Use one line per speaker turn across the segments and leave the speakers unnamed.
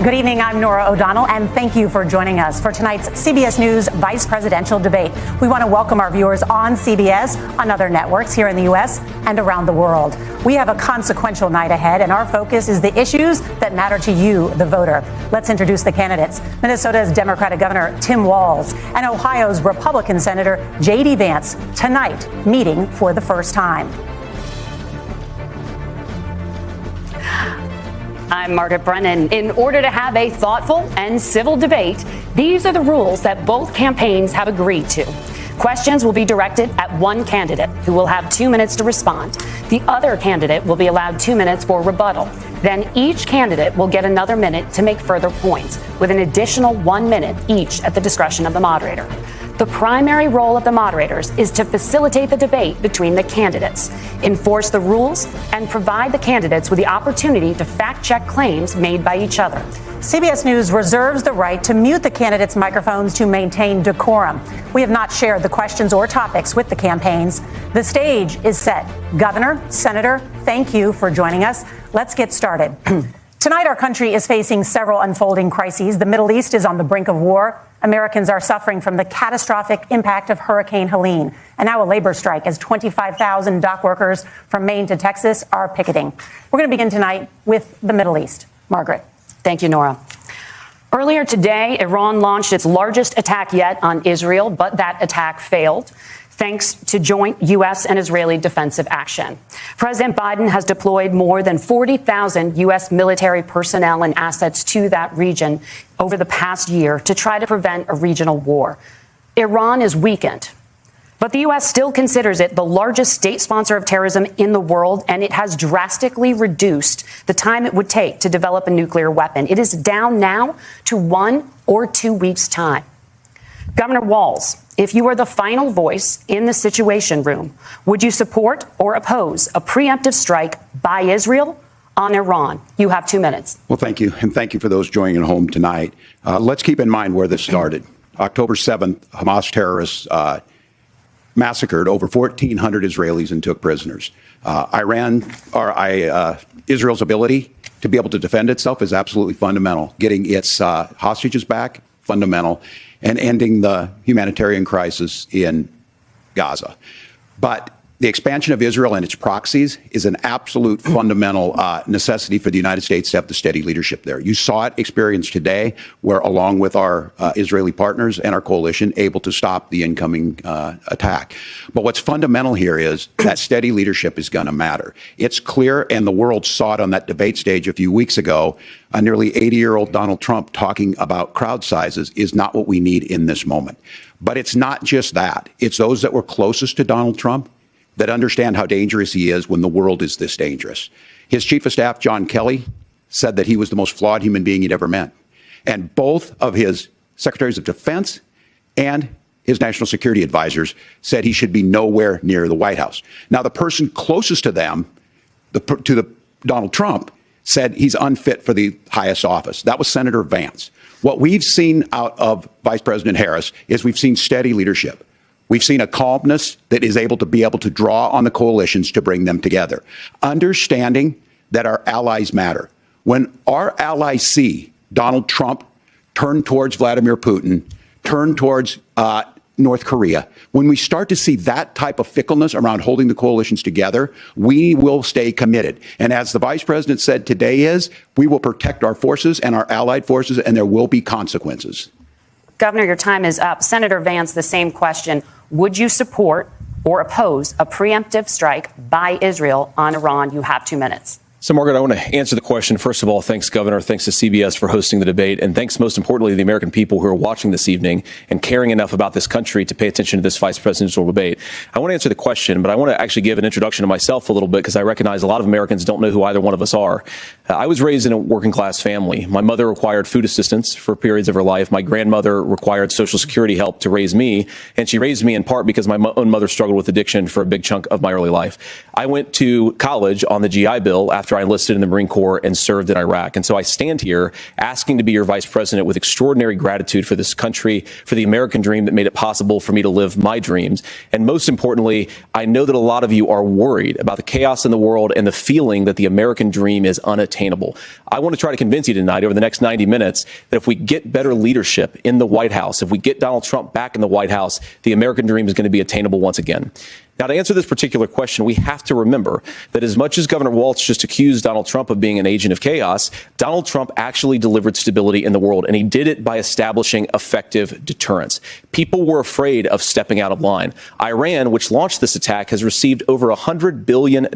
Good evening, I'm Norah O'Donnell, and thank you for joining us for tonight's CBS News vice presidential debate. We want to welcome our viewers on CBS, on other networks here in the U.S. and around the world. We have a consequential night ahead, and our focus is the issues that matter to you, the voter. Let's introduce the candidates. Minnesota's Democratic Governor Tim Walz and Ohio's Republican Senator J.D. Vance tonight meeting for the first time.
I'm Margaret Brennan. In order to have a thoughtful and civil debate, these are the rules that both campaigns have agreed to. Questions will be directed at one candidate, who will have 2 minutes to respond. The other candidate will be allowed 2 minutes for rebuttal. Then each candidate will get another minute to make further points, with an additional 1 minute each at the discretion of the moderator. The primary role of the moderators is to facilitate the debate between the candidates, enforce the rules, and provide the candidates with the opportunity to fact-check claims made by each other.
CBS News reserves the right to mute the candidates' microphones to maintain decorum. We have not shared the questions or topics with the campaigns. The stage is set. Governor, Senator, thank you for joining us. Let's get started. Tonight, our country is facing several unfolding crises. The Middle East is on the brink of war. Americans are suffering from the catastrophic impact of Hurricane Helene, and now a labor strike as 25,000 dock workers from Maine to Texas are picketing. We're going to begin tonight with the Middle East. Margaret.
Thank you, Norah. Earlier today, Iran launched its largest attack yet on Israel, but that attack failed, thanks to joint U.S. and Israeli defensive action. President Biden has deployed more than 40,000 U.S. military personnel and assets to that region over the past year to try to prevent a regional war. Iran is weakened, but the U.S. still considers it the largest state sponsor of terrorism in the world, and it has drastically reduced the time it would take to develop a nuclear weapon. It is down now to 1 or 2 weeks' time. Governor Walz, if you were the final voice in the Situation Room, would you support or oppose a preemptive strike by Israel on Iran? You have 2 minutes.
Well, thank you. And thank you for those joining at home tonight. Let's keep in mind where this started. October 7th, Hamas terrorists massacred over 1,400 Israelis and took prisoners. Israel's ability to be able to defend itself is absolutely fundamental. Getting its hostages back, fundamental, and ending the humanitarian crisis in Gaza. But the expansion of Israel and its proxies is an absolute fundamental necessity for the United States to have the steady leadership there. You saw it experienced today, where along with our Israeli partners and our coalition, able to stop the incoming attack. But what's fundamental here is that steady leadership is going to matter. It's clear, and the world saw it on that debate stage a few weeks ago. A nearly 80-year-old Donald Trump talking about crowd sizes is not what we need in this moment. But it's not just that. It's those that were closest to Donald Trump that understand how dangerous he is when the world is this dangerous. His chief of staff, John Kelly, said that he was the most flawed human being he'd ever met. And both of his secretaries of defense and his national security advisors said he should be nowhere near the White House. Now, the person closest to them, Donald Trump, said he's unfit for the highest office. That was Senator Vance. What we've seen out of Vice President Harris is we've seen steady leadership. We've seen a calmness that is able to draw on the coalitions to bring them together, understanding that our allies matter. When our allies see Donald Trump turn towards Vladimir Putin, turn towards North Korea, when we start to see that type of fickleness around holding the coalitions together, we will stay committed. And as the vice president said today we will protect our forces and our allied forces, and there will be consequences.
Governor, your time is up. Senator Vance, the same question. Would you support or oppose a preemptive strike by Israel on Iran? You have 2 minutes.
So, Margaret, I want to answer the question. First of all, thanks, Governor. Thanks to CBS for hosting the debate. And thanks, most importantly, to the American people who are watching this evening and caring enough about this country to pay attention to this vice presidential debate. I want to answer the question, but I want to actually give an introduction to myself a little bit, because I recognize a lot of Americans don't know who either one of us are. I was raised in a working class family. My mother required food assistance for periods of her life. My grandmother required Social Security help to raise me. And she raised me in part because my own mother struggled with addiction for a big chunk of my early life. I went to college on the GI Bill after after I enlisted in the Marine Corps and served in Iraq. And so I stand here asking to be your vice president with extraordinary gratitude for this country, for the American dream that made it possible for me to live my dreams. And most importantly, I know that a lot of you are worried about the chaos in the world and the feeling that the American dream is unattainable. I want to try to convince you tonight over the next 90 minutes that if we get better leadership in the White House, if we get Donald Trump back in the White House, the American dream is going to be attainable once again. Now, to answer this particular question, we have to remember that as much as Governor Walz just accused Donald Trump of being an agent of chaos, Donald Trump actually delivered stability in the world, and he did it by establishing effective deterrence. People were afraid of stepping out of line. Iran, which launched this attack, has received over $100 billion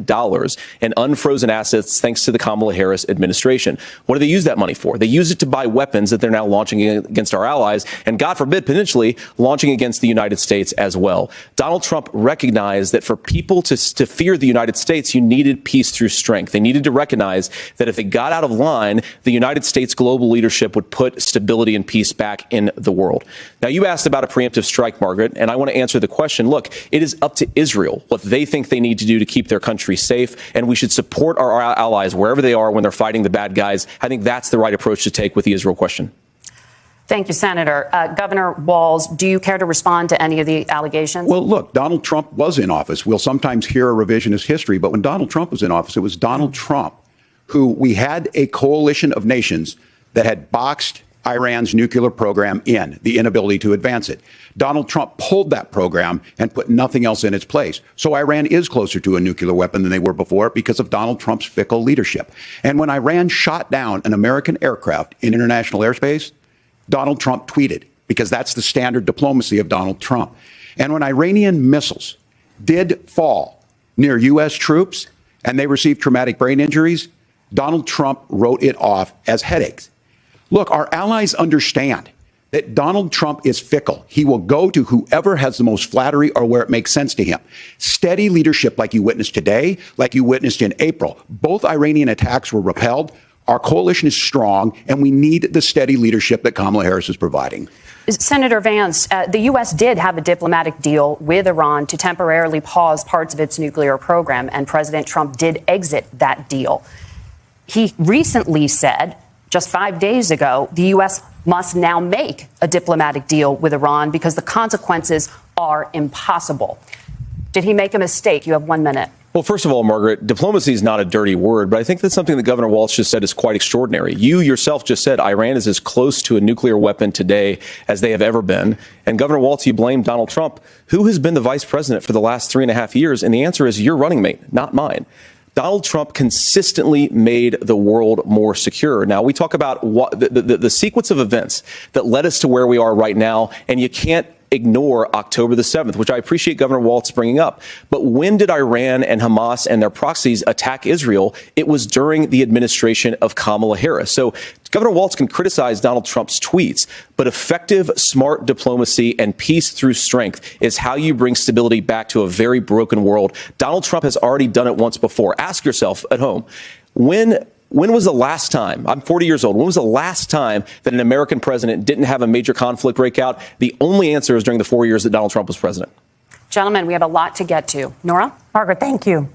in unfrozen assets thanks to the Kamala Harris administration. What do they use that money for? They use it to buy weapons that they're now launching against our allies, and God forbid, potentially launching against the United States as well. Donald Trump recognized that for people to fear the United States, you needed peace through strength. They needed to recognize that if they got out of line, the United States global leadership would put stability and peace back in the world. Now, you asked about a preemptive strike, Margaret, and I want to answer the question. Look, it is up to Israel what they think they need to do to keep their country safe, and we should support our allies wherever they are when they're fighting the bad guys. I think that's the right approach to take with the Israel question.
Thank you, Senator. Governor Walz, do you care to respond to any of the allegations?
Well, look, Donald Trump was in office. We'll sometimes hear a revisionist history, but when Donald Trump was in office, it was Donald Trump who we had a coalition of nations that had boxed Iran's nuclear program in, the inability to advance it. Donald Trump pulled that program and put nothing else in its place. So Iran is closer to a nuclear weapon than they were before because of Donald Trump's fickle leadership. And when Iran shot down an American aircraft in international airspace, Donald Trump tweeted, because that's the standard diplomacy of Donald Trump. And when Iranian missiles did fall near U.S. troops and they received traumatic brain injuries, Donald Trump wrote it off as headaches. Look, our allies understand that Donald Trump is fickle. He will go to whoever has the most flattery or where it makes sense to him. Steady leadership like you witnessed today, like you witnessed in April. Both Iranian attacks were repelled. Our coalition is strong, and we need the steady leadership that Kamala Harris is providing.
Senator Vance, the U.S. did have a diplomatic deal with Iran to temporarily pause parts of its nuclear program, and President Trump did exit that deal. He recently said, just 5 days ago, the U.S. must now make a diplomatic deal with Iran because the consequences are impossible. Did he make a mistake? You have 1 minute.
Well, first of all, Margaret, diplomacy is not a dirty word, but I think that's something that Governor Walz just said is quite extraordinary. You yourself just said Iran is as close to a nuclear weapon today as they have ever been. And Governor Walz, you blame Donald Trump, who has been the vice president for the last 3.5 years. And the answer is your running mate, not mine. Donald Trump consistently made the world more secure. Now, we talk about the sequence of events that led us to where we are right now, and you can't ignore October the 7th, which I appreciate Governor Walz bringing up. But when did Iran and Hamas and their proxies attack Israel? It was during the administration of Kamala Harris. So Governor Walz can criticize Donald Trump's tweets, but effective, smart diplomacy and peace through strength is how you bring stability back to a very broken world. Donald Trump has already done it once before. Ask yourself at home, when was the last time, I'm 40 years old, when was the last time that an American president didn't have a major conflict break out? The only answer is during the 4 years that Donald Trump was president.
Gentlemen, we have a lot to get to. Norah?
Margaret, thank you.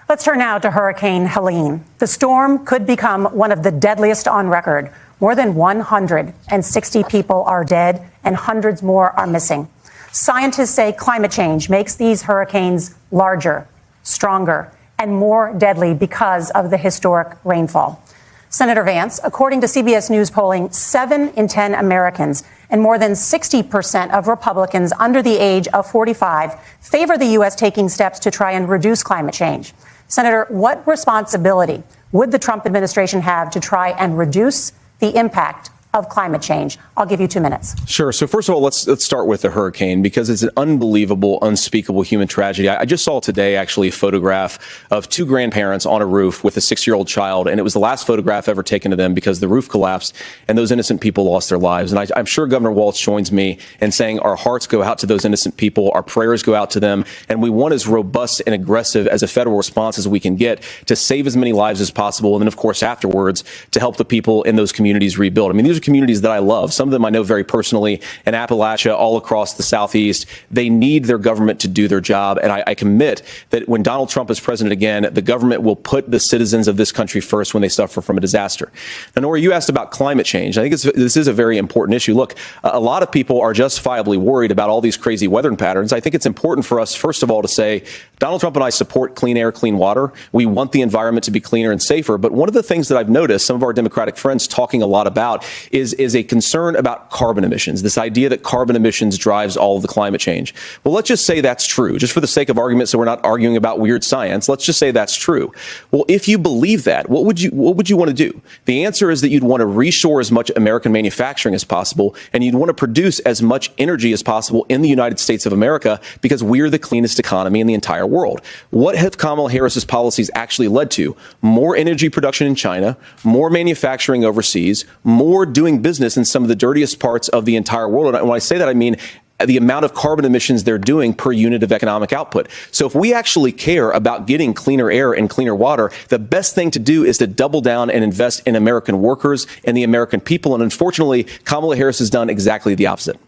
Let's turn now to Hurricane Helene. The storm could become one of the deadliest on record. More than 160 people are dead and hundreds more are missing. Scientists say climate change makes these hurricanes larger, stronger, and more deadly because of the historic rainfall. Senator Vance, according to CBS News polling, 7 in 10 Americans and more than 60% of Republicans under the age of 45 favor the U.S. taking steps to try and reduce climate change. Senator, what responsibility would the Trump administration have to try and reduce the impact of climate change? I'll give you 2 minutes.
Sure. So first of all, let's start with the hurricane because it's an unbelievable, unspeakable human tragedy. I just saw today actually a photograph of 2 grandparents on a roof with a 6-year-old child, and it was the last photograph ever taken of them because the roof collapsed and those innocent people lost their lives. And I'm sure Governor Walz joins me in saying our hearts go out to those innocent people, our prayers go out to them, and we want as robust and aggressive as a federal response as we can get to save as many lives as possible, and then of course afterwards to help the people in those communities rebuild. I mean, these are communities that I love. Some of them I know very personally in Appalachia, all across the Southeast. They need their government to do their job. And I commit that when Donald Trump is president again, the government will put the citizens of this country first when they suffer from a disaster. Now, Norah, you asked about climate change. I think this is a very important issue. Look, a lot of people are justifiably worried about all these crazy weather patterns. I think it's important for us, first of all, to say Donald Trump and I support clean air, clean water. We want the environment to be cleaner and safer. But one of the things that I've noticed some of our Democratic friends talking a lot about is a concern about carbon emissions, this idea that carbon emissions drives all of the climate change. Well, let's just say that's true, just for the sake of argument, so we're not arguing about weird science. Let's just say that's true. Well, if you believe that, what would you want to do? The answer is that you'd want to reshore as much American manufacturing as possible, and you'd want to produce as much energy as possible in the United States of America because we're the cleanest economy in the entire world. What have Kamala Harris's policies actually led to? More energy production in China, more manufacturing overseas, more doing business in some of the dirtiest parts of the entire world. And when I say that, I mean the amount of carbon emissions they're doing per unit of economic output. So if we actually care about getting cleaner air and cleaner water, the best thing to do is to double down and invest in American workers and the American people. And unfortunately, Kamala Harris has done exactly the opposite.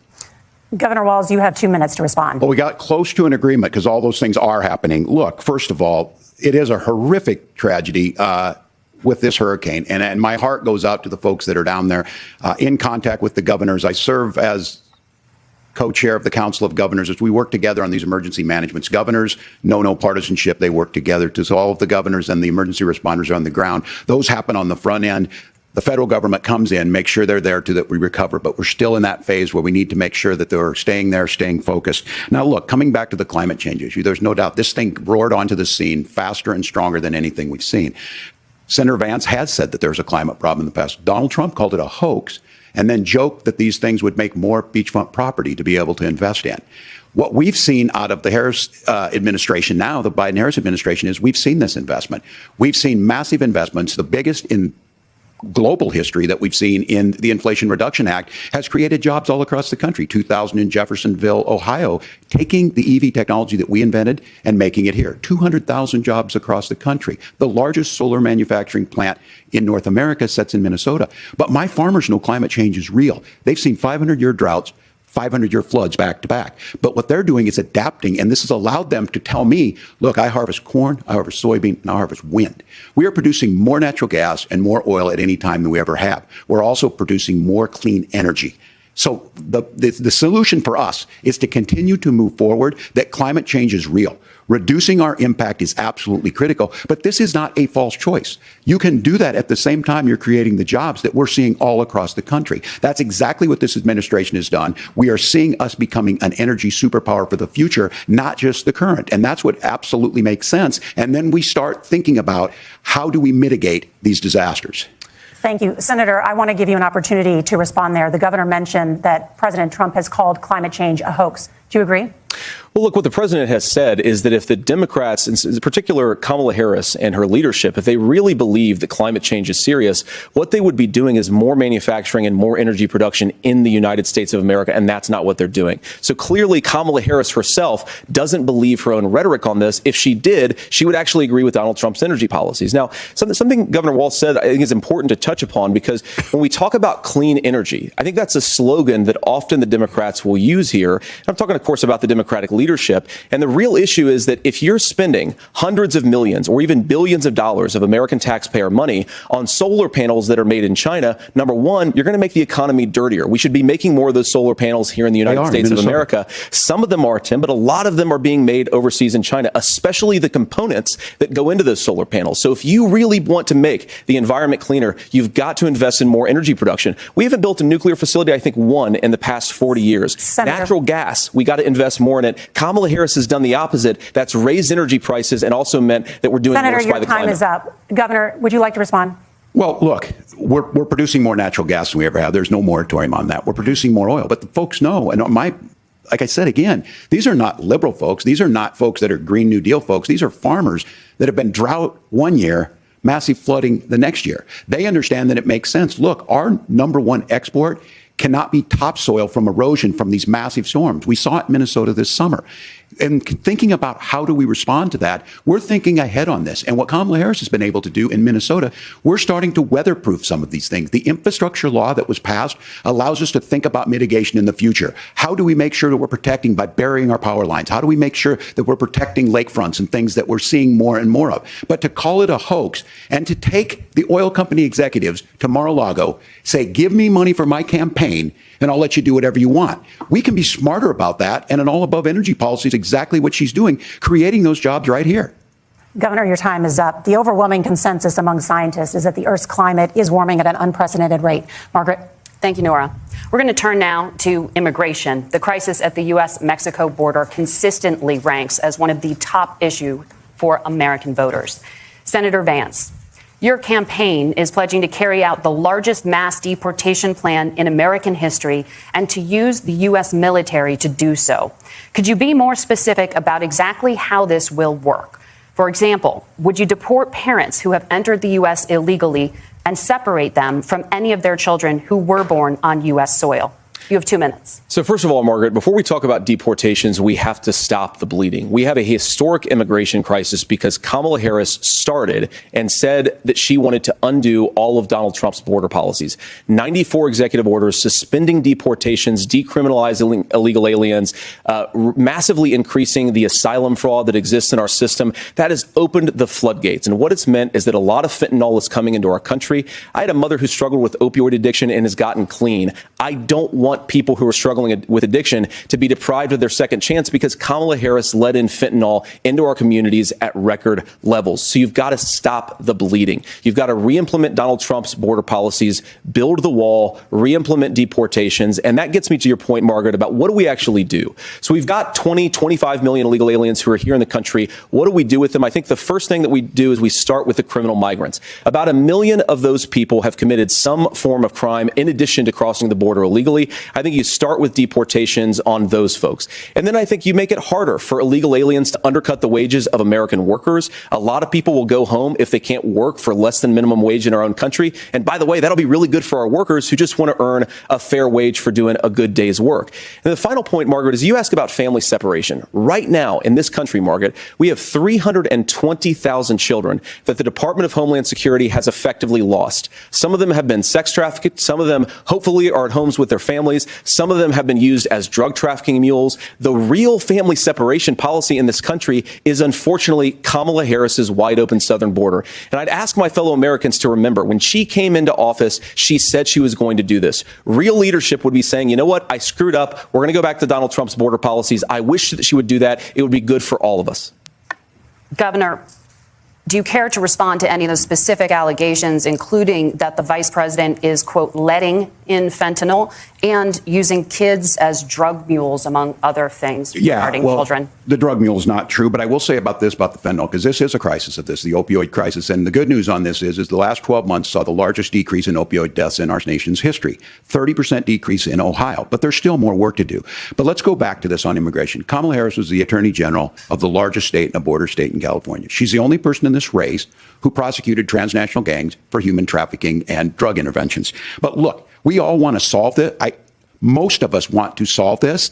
Governor Walz, you have 2 minutes to respond.
Well, we got close to an agreement because all those things are happening. Look, first of all, it is a horrific tragedy with this hurricane. And my heart goes out to the folks that are down there in contact with the governors. I serve as co-chair of the Council of Governors as we work together on these emergency managements. Governors, no partisanship. They work together to all of the governors and the emergency responders are on the ground. Those happen on the front end. The federal government comes in, makes sure they're there that we recover. But we're still in that phase where we need to make sure that they're staying there, staying focused. Now, look, coming back to the climate change issue, there's no doubt this thing roared onto the scene faster and stronger than anything we've seen. Senator Vance has said that there's a climate problem in the past. Donald Trump called it a hoax and then joked that these things would make more beachfront property to be able to invest in. What we've seen out of the Harris administration now, the Biden-Harris administration, is we've seen this investment. We've seen massive investments, the biggest in global history that we've seen in the Inflation Reduction Act, has created jobs all across the country. 2,000 in Jeffersonville, Ohio, taking the EV technology that we invented and making it here. 200,000 jobs across the country. The largest solar manufacturing plant in North America sits in Minnesota. But my farmers know climate change is real. They've seen 500-year droughts, 500-year floods back to back. But what they're doing is adapting, and this has allowed them to tell me, look, I harvest corn, I harvest soybean, and I harvest wind. We are producing more natural gas and more oil at any time than we ever have. We're also producing more clean energy. So the solution for us is to continue to move forward, that climate change is real. Reducing our impact is absolutely critical, but this is not a false choice. You can do that at the same time you're creating the jobs that we're seeing all across the country. That's exactly what this administration has done. We are seeing us becoming an energy superpower for the future, not just the current. And that's what absolutely makes sense. And then we start thinking about how do we mitigate these disasters.
Thank you. Senator, I want to give you an opportunity to respond there. The governor mentioned that President Trump has called climate change a hoax. Do you agree?
Well, look, what the president has said is that if the Democrats, in particular Kamala Harris and her leadership, if they really believe that climate change is serious, what they would be doing is more manufacturing and more energy production in the United States of America, and that's not what they're doing. So clearly, Kamala Harris herself doesn't believe her own rhetoric on this. If she did, she would actually agree with Donald Trump's energy policies. Now, something Governor Walz said I think is important to touch upon, because when we talk about clean energy, I think that's a slogan that often the Democrats will use here. I'm talking, of course, about the Democratic leadership. And the real issue is that if you're spending hundreds of millions or even billions of dollars of American taxpayer money on solar panels that are made in China, number one, you're going to make the economy dirtier. We should be making more of those solar panels here in the United States of America. Some of them are, Tim, but a lot of them are being made overseas in China, especially the components that go into those solar panels. So if you really want to make the environment cleaner, you've got to invest in more energy production. We haven't built a nuclear facility, I think, one in the past 40 years.
Senator.
Natural gas, we got to invest more in it. Kamala Harris has done the opposite. That's raised energy prices and also meant that we're doing
Senator,
worse by the climate.
Senator, your time is up. Governor, would you like to respond?
Well, look, we're producing more natural gas than we ever have. There's no moratorium on that. We're producing more oil. But the folks know, and like I said again, these are not liberal folks. These are not folks that are Green New Deal folks. These are farmers that have been drought one year, massive flooding the next year. They understand that it makes sense. Look, our number one export cannot be topsoil from erosion from these massive storms. We saw it in Minnesota this summer. And thinking about how do we respond to that, we're thinking ahead on this. And what Kamala Harris has been able to do in Minnesota, we're starting to weatherproof some of these things. The infrastructure law that was passed allows us to think about mitigation in the future. How do we make sure that we're protecting by burying our power lines? How do we make sure that we're protecting lakefronts and things that we're seeing more and more of? But to call it a hoax and to take the oil company executives to Mar-a-Lago, say, give me money for my campaign, and I'll let you do whatever you want. We can be smarter about that, and an all-above energy policy is exactly what she's doing, creating those jobs right here.
Governor, your time is up. The overwhelming consensus among scientists is that the Earth's climate is warming at an unprecedented rate. Margaret?
Thank you, Norah. We're going to turn now to immigration. The crisis at the U.S.-Mexico border consistently ranks as one of the top issues for American voters. Senator Vance, your campaign is pledging to carry out the largest mass deportation plan in American history and to use the U.S. military to do so. Could you be more specific about exactly how this will work? For example, would you deport parents who have entered the U.S. illegally and separate them from any of their children who were born on U.S. soil? You have 2 minutes.
So first of all, Margaret, before we talk about deportations, we have to stop the bleeding. We have a historic immigration crisis because Kamala Harris started and said that she wanted to undo all of Donald Trump's border policies. 94 executive orders suspending deportations, decriminalizing illegal aliens, massively increasing the asylum fraud that exists in our system. That has opened the floodgates. And what it's meant is that a lot of fentanyl is coming into our country. I had a mother who struggled with opioid addiction and has gotten clean. I don't want people who are struggling with addiction to be deprived of their second chance because Kamala Harris let in fentanyl into our communities at record levels. So you've got to stop the bleeding. You've got to re-implement Donald Trump's border policies, build the wall, re-implement deportations. And that gets me to your point, Margaret, about what do we actually do? So we've got 25 million illegal aliens who are here in the country. What do we do with them? I think the first thing that we do is we start with the criminal migrants. About 1 million of those people have committed some form of crime in addition to crossing the border illegally. I think you start with deportations on those folks. And then I think you make it harder for illegal aliens to undercut the wages of American workers. A lot of people will go home if they can't work for less than minimum wage in our own country. And by the way, that'll be really good for our workers who just want to earn a fair wage for doing a good day's work. And the final point, Margaret, is you ask about family separation. Right now in this country, Margaret, we have 320,000 children that the Department of Homeland Security has effectively lost. Some of them have been sex trafficked. Some of them hopefully are at homes with their families. Some of them have been used as drug trafficking mules. The real family separation policy in this country is unfortunately Kamala Harris's wide open southern border. And I'd ask my fellow Americans to remember when she came into office, she said she was going to do this. Real leadership would be saying, you know what? I screwed up. We're going to go back to Donald Trump's border policies. I wish that she would do that. It would be good for all of us.
Governor, do you care to respond to any of those specific allegations, including that the vice president is, quote, letting in fentanyl and using kids as drug mules, among other things, regarding children?
The drug mule is not true, but I will say about the fentanyl, because this is a crisis of this, the opioid crisis. And the good news on this is the last 12 months saw the largest decrease in opioid deaths in our nation's history, 30% decrease in Ohio. But there's still more work to do. But let's go back to this on immigration. Kamala Harris was the attorney general of the largest state and a border state in California. She's the only person in this race who prosecuted transnational gangs for human trafficking and drug interventions. But look, we all want to solve this. Most of us want to solve this.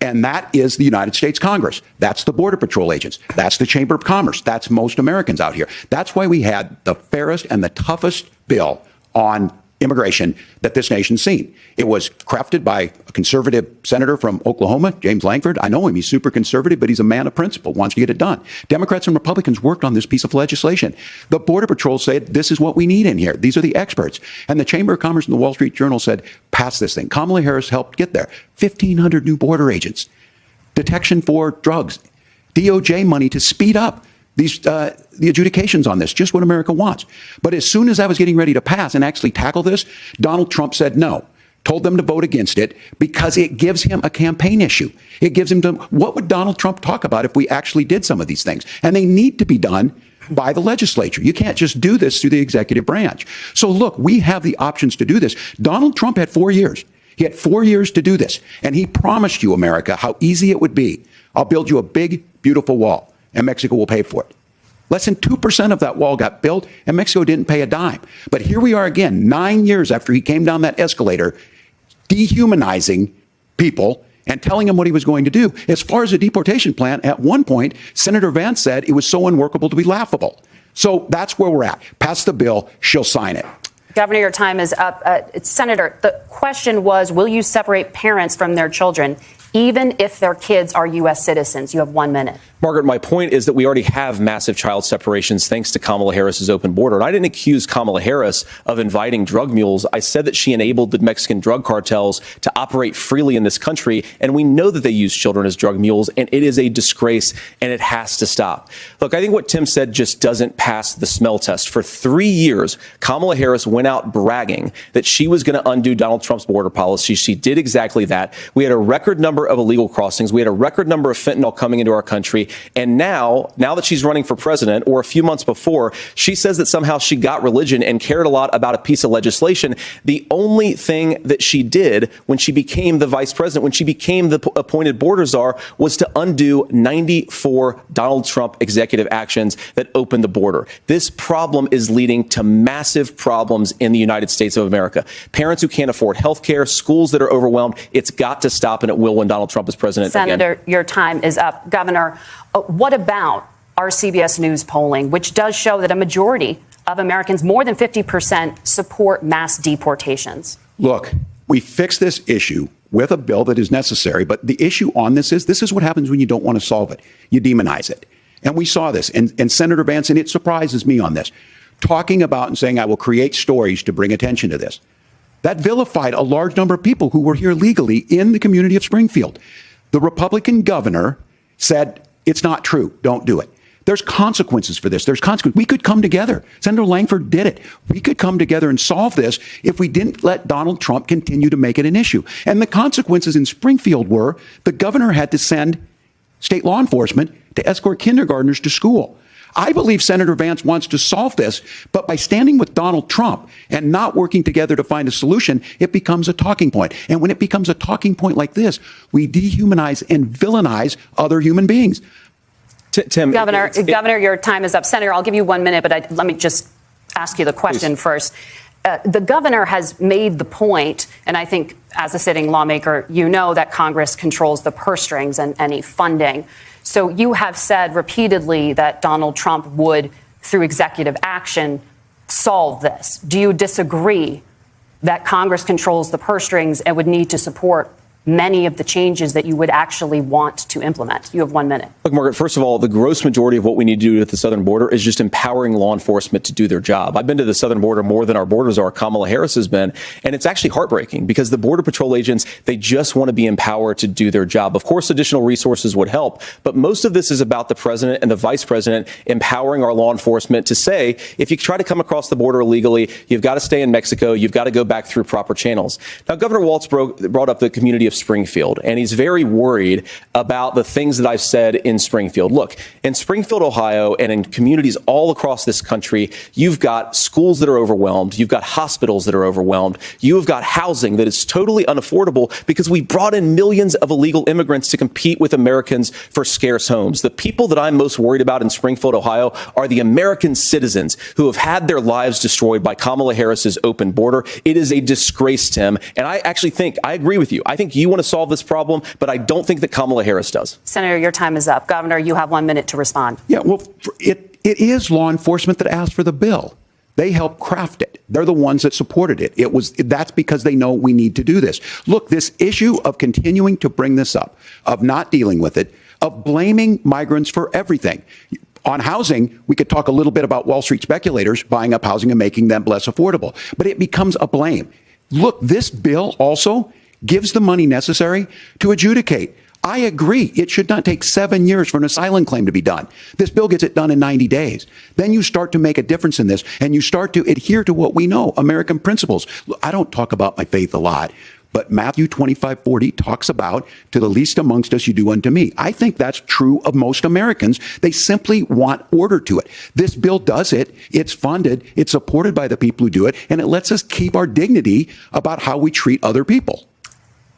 And that is the United States Congress. That's the Border Patrol agents. That's the Chamber of Commerce. That's most Americans out here. That's why we had the fairest and the toughest bill on immigration that this nation's seen. It was crafted by a conservative senator from Oklahoma, James Lankford. I know him. He's super conservative, but he's a man of principle, wants to get it done. Democrats and Republicans worked on this piece of legislation. The Border Patrol said, this is what we need in here. These are the experts. And the Chamber of Commerce and the Wall Street Journal said, pass this thing. Kamala Harris helped get there. 1,500 new border agents, detection for drugs, DOJ money to speed up the adjudications on this, just what America wants. But as soon as I was getting ready to pass and actually tackle this, Donald Trump said no, told them to vote against it because it gives him a campaign issue. It gives him what would Donald Trump talk about if we actually did some of these things? And they need to be done by the legislature. You can't just do this through the executive branch. So look, we have the options to do this. Donald Trump had 4 years. He had 4 years to do this. And he promised you, America, how easy it would be. I'll build you a big, beautiful wall, and Mexico will pay for it. Less than 2% of that wall got built, and Mexico didn't pay a dime. But here we are again, 9 years after he came down that escalator, dehumanizing people and telling him what he was going to do. As far as the deportation plan, at one point, Senator Vance said it was so unworkable to be laughable. So that's where we're at. Pass the bill. She'll sign it.
Governor, your time is up. Senator, the question was, will you separate parents from their children, even if their kids are U.S. citizens? You have 1 minute.
Margaret, my point is that we already have massive child separations thanks to Kamala Harris's open border. And I didn't accuse Kamala Harris of inviting drug mules. I said that she enabled the Mexican drug cartels to operate freely in this country. And we know that they use children as drug mules. And it is a disgrace, and it has to stop. Look, I think what Tim said just doesn't pass the smell test. For 3 years, Kamala Harris went out bragging that she was going to undo Donald Trump's border policy. She did exactly that. We had a record number of illegal crossings. We had a record number of fentanyl coming into our country. And now that she's running for president, or a few months before, she says that somehow she got religion and cared a lot about a piece of legislation. The only thing that she did when she became the vice president, when she became the appointed border czar, was to undo 94 Donald Trump executive actions that opened the border. This problem is leading to massive problems in the United States of America. Parents who can't afford health care, schools that are overwhelmed. It's got to stop, and it will when Donald Trump is president
Senator,
again.
Your time is up. Governor, what about our CBS News polling, which does show that a majority of Americans, more than 50%, support mass deportations?
Look, we fixed this issue with a bill that is necessary, but the issue on this is what happens when you don't want to solve it. You demonize it. And we saw this. And Senator Vance, and it surprises me on this, talking about and saying, I will create stories to bring attention to this. That vilified a large number of people who were here legally in the community of Springfield. The Republican governor said, it's not true. Don't do it. There's consequences for this. There's consequences. We could come together. Senator Langford did it. We could come together and solve this if we didn't let Donald Trump continue to make it an issue. And the consequences in Springfield were the governor had to send state law enforcement to escort kindergartners to school. I believe Senator Vance wants to solve this, but by standing with Donald Trump and not working together to find a solution, it becomes a talking point. And when it becomes a talking point like this, we dehumanize and villainize other human beings.
Tim,
Governor, your time is up. Senator, I'll give you 1 minute, but let me just ask you the question first. The governor has made the point, and I think as a sitting lawmaker, you know that Congress controls the purse strings and any funding. So you have said repeatedly that Donald Trump would, through executive action, solve this. Do you disagree that Congress controls the purse strings and would need to support many of the changes that you would actually want to implement? You have 1 minute.
Look, Margaret, first of all, the gross majority of what we need to do at the southern border is just empowering law enforcement to do their job. I've been to the southern border more than our border czar, Kamala Harris, has been, and it's actually heartbreaking because the Border Patrol agents, they just want to be empowered to do their job. Of course, additional resources would help, but most of this is about the president and the vice president empowering our law enforcement to say, if you try to come across the border illegally, you've got to stay in Mexico, you've got to go back through proper channels. Now, Governor Walz brought up the community of Springfield, and he's very worried about the things that I've said in Springfield. Look, in Springfield, Ohio, and in communities all across this country, you've got schools that are overwhelmed. You've got hospitals that are overwhelmed. You have got housing that is totally unaffordable because we brought in millions of illegal immigrants to compete with Americans for scarce homes. The people that I'm most worried about in Springfield, Ohio, are the American citizens who have had their lives destroyed by Kamala Harris's open border. It is a disgrace, Tim. And I actually think, I agree with you. I think you want to solve this problem, but I don't think that Kamala Harris does.
Senator, your time is up. Governor, you have 1 minute to respond.
Yeah, well, it is law enforcement that asked for the bill. They helped craft it. They're the ones that supported it. That's because they know we need to do this. Look, this issue of continuing to bring this up, of not dealing with it, of blaming migrants for everything. On housing, we could talk a little bit about Wall Street speculators buying up housing and making them less affordable, but it becomes a blame. Look, this bill also gives the money necessary to adjudicate. I agree. It should not take 7 years for an asylum claim to be done. This bill gets it done in 90 days. Then you start to make a difference in this, and you start to adhere to what we know, American principles. Look, I don't talk about my faith a lot, but Matthew 25:40 talks about, to the least amongst us you do unto me. I think that's true of most Americans. They simply want order to it. This bill does it. It's funded. It's supported by the people who do it, and it lets us keep our dignity about how we treat other people.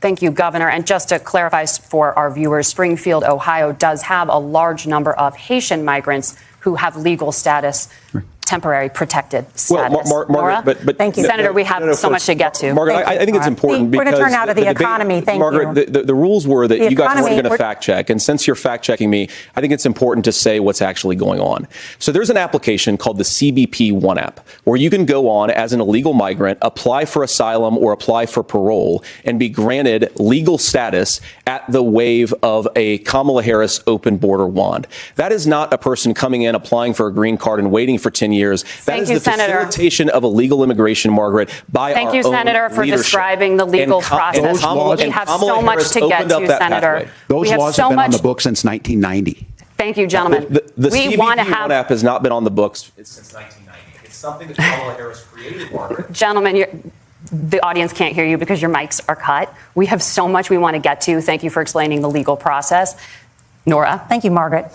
Thank you, Governor. And just to clarify for our viewers, Springfield, Ohio does have a large number of Haitian migrants who have legal status.
Right.
temporary protected status.
Margaret, but
thank you, Senator. We have so much to get to.
Margaret, I think it's important because
we're going to turn now to the economy. Thank you,
Margaret. The rules were that you guys weren't going to fact check, and since you're fact checking me, I think it's important to say what's actually going on. So there's an application called the CBP One app, where you can go on as an illegal migrant, apply for asylum or apply for parole, and be granted legal status at the wave of a Kamala Harris open border wand. That is not a person coming in, applying for a green card and waiting for 10 years. That is the facilitation of illegal immigration, Margaret, by
Thank you, Senator, for describing the legal process. We have so much to get to, Senator.
Those laws have been on the books since 1990.
Thank you, gentlemen.
The CBP One app has not been on the books since 1990. It's something that Kamala Harris created, Margaret.
Gentlemen, the audience can't hear you because your mics are cut. We have so much we want to get to. Thank you for explaining the legal process. Norah.
Thank you, Margaret.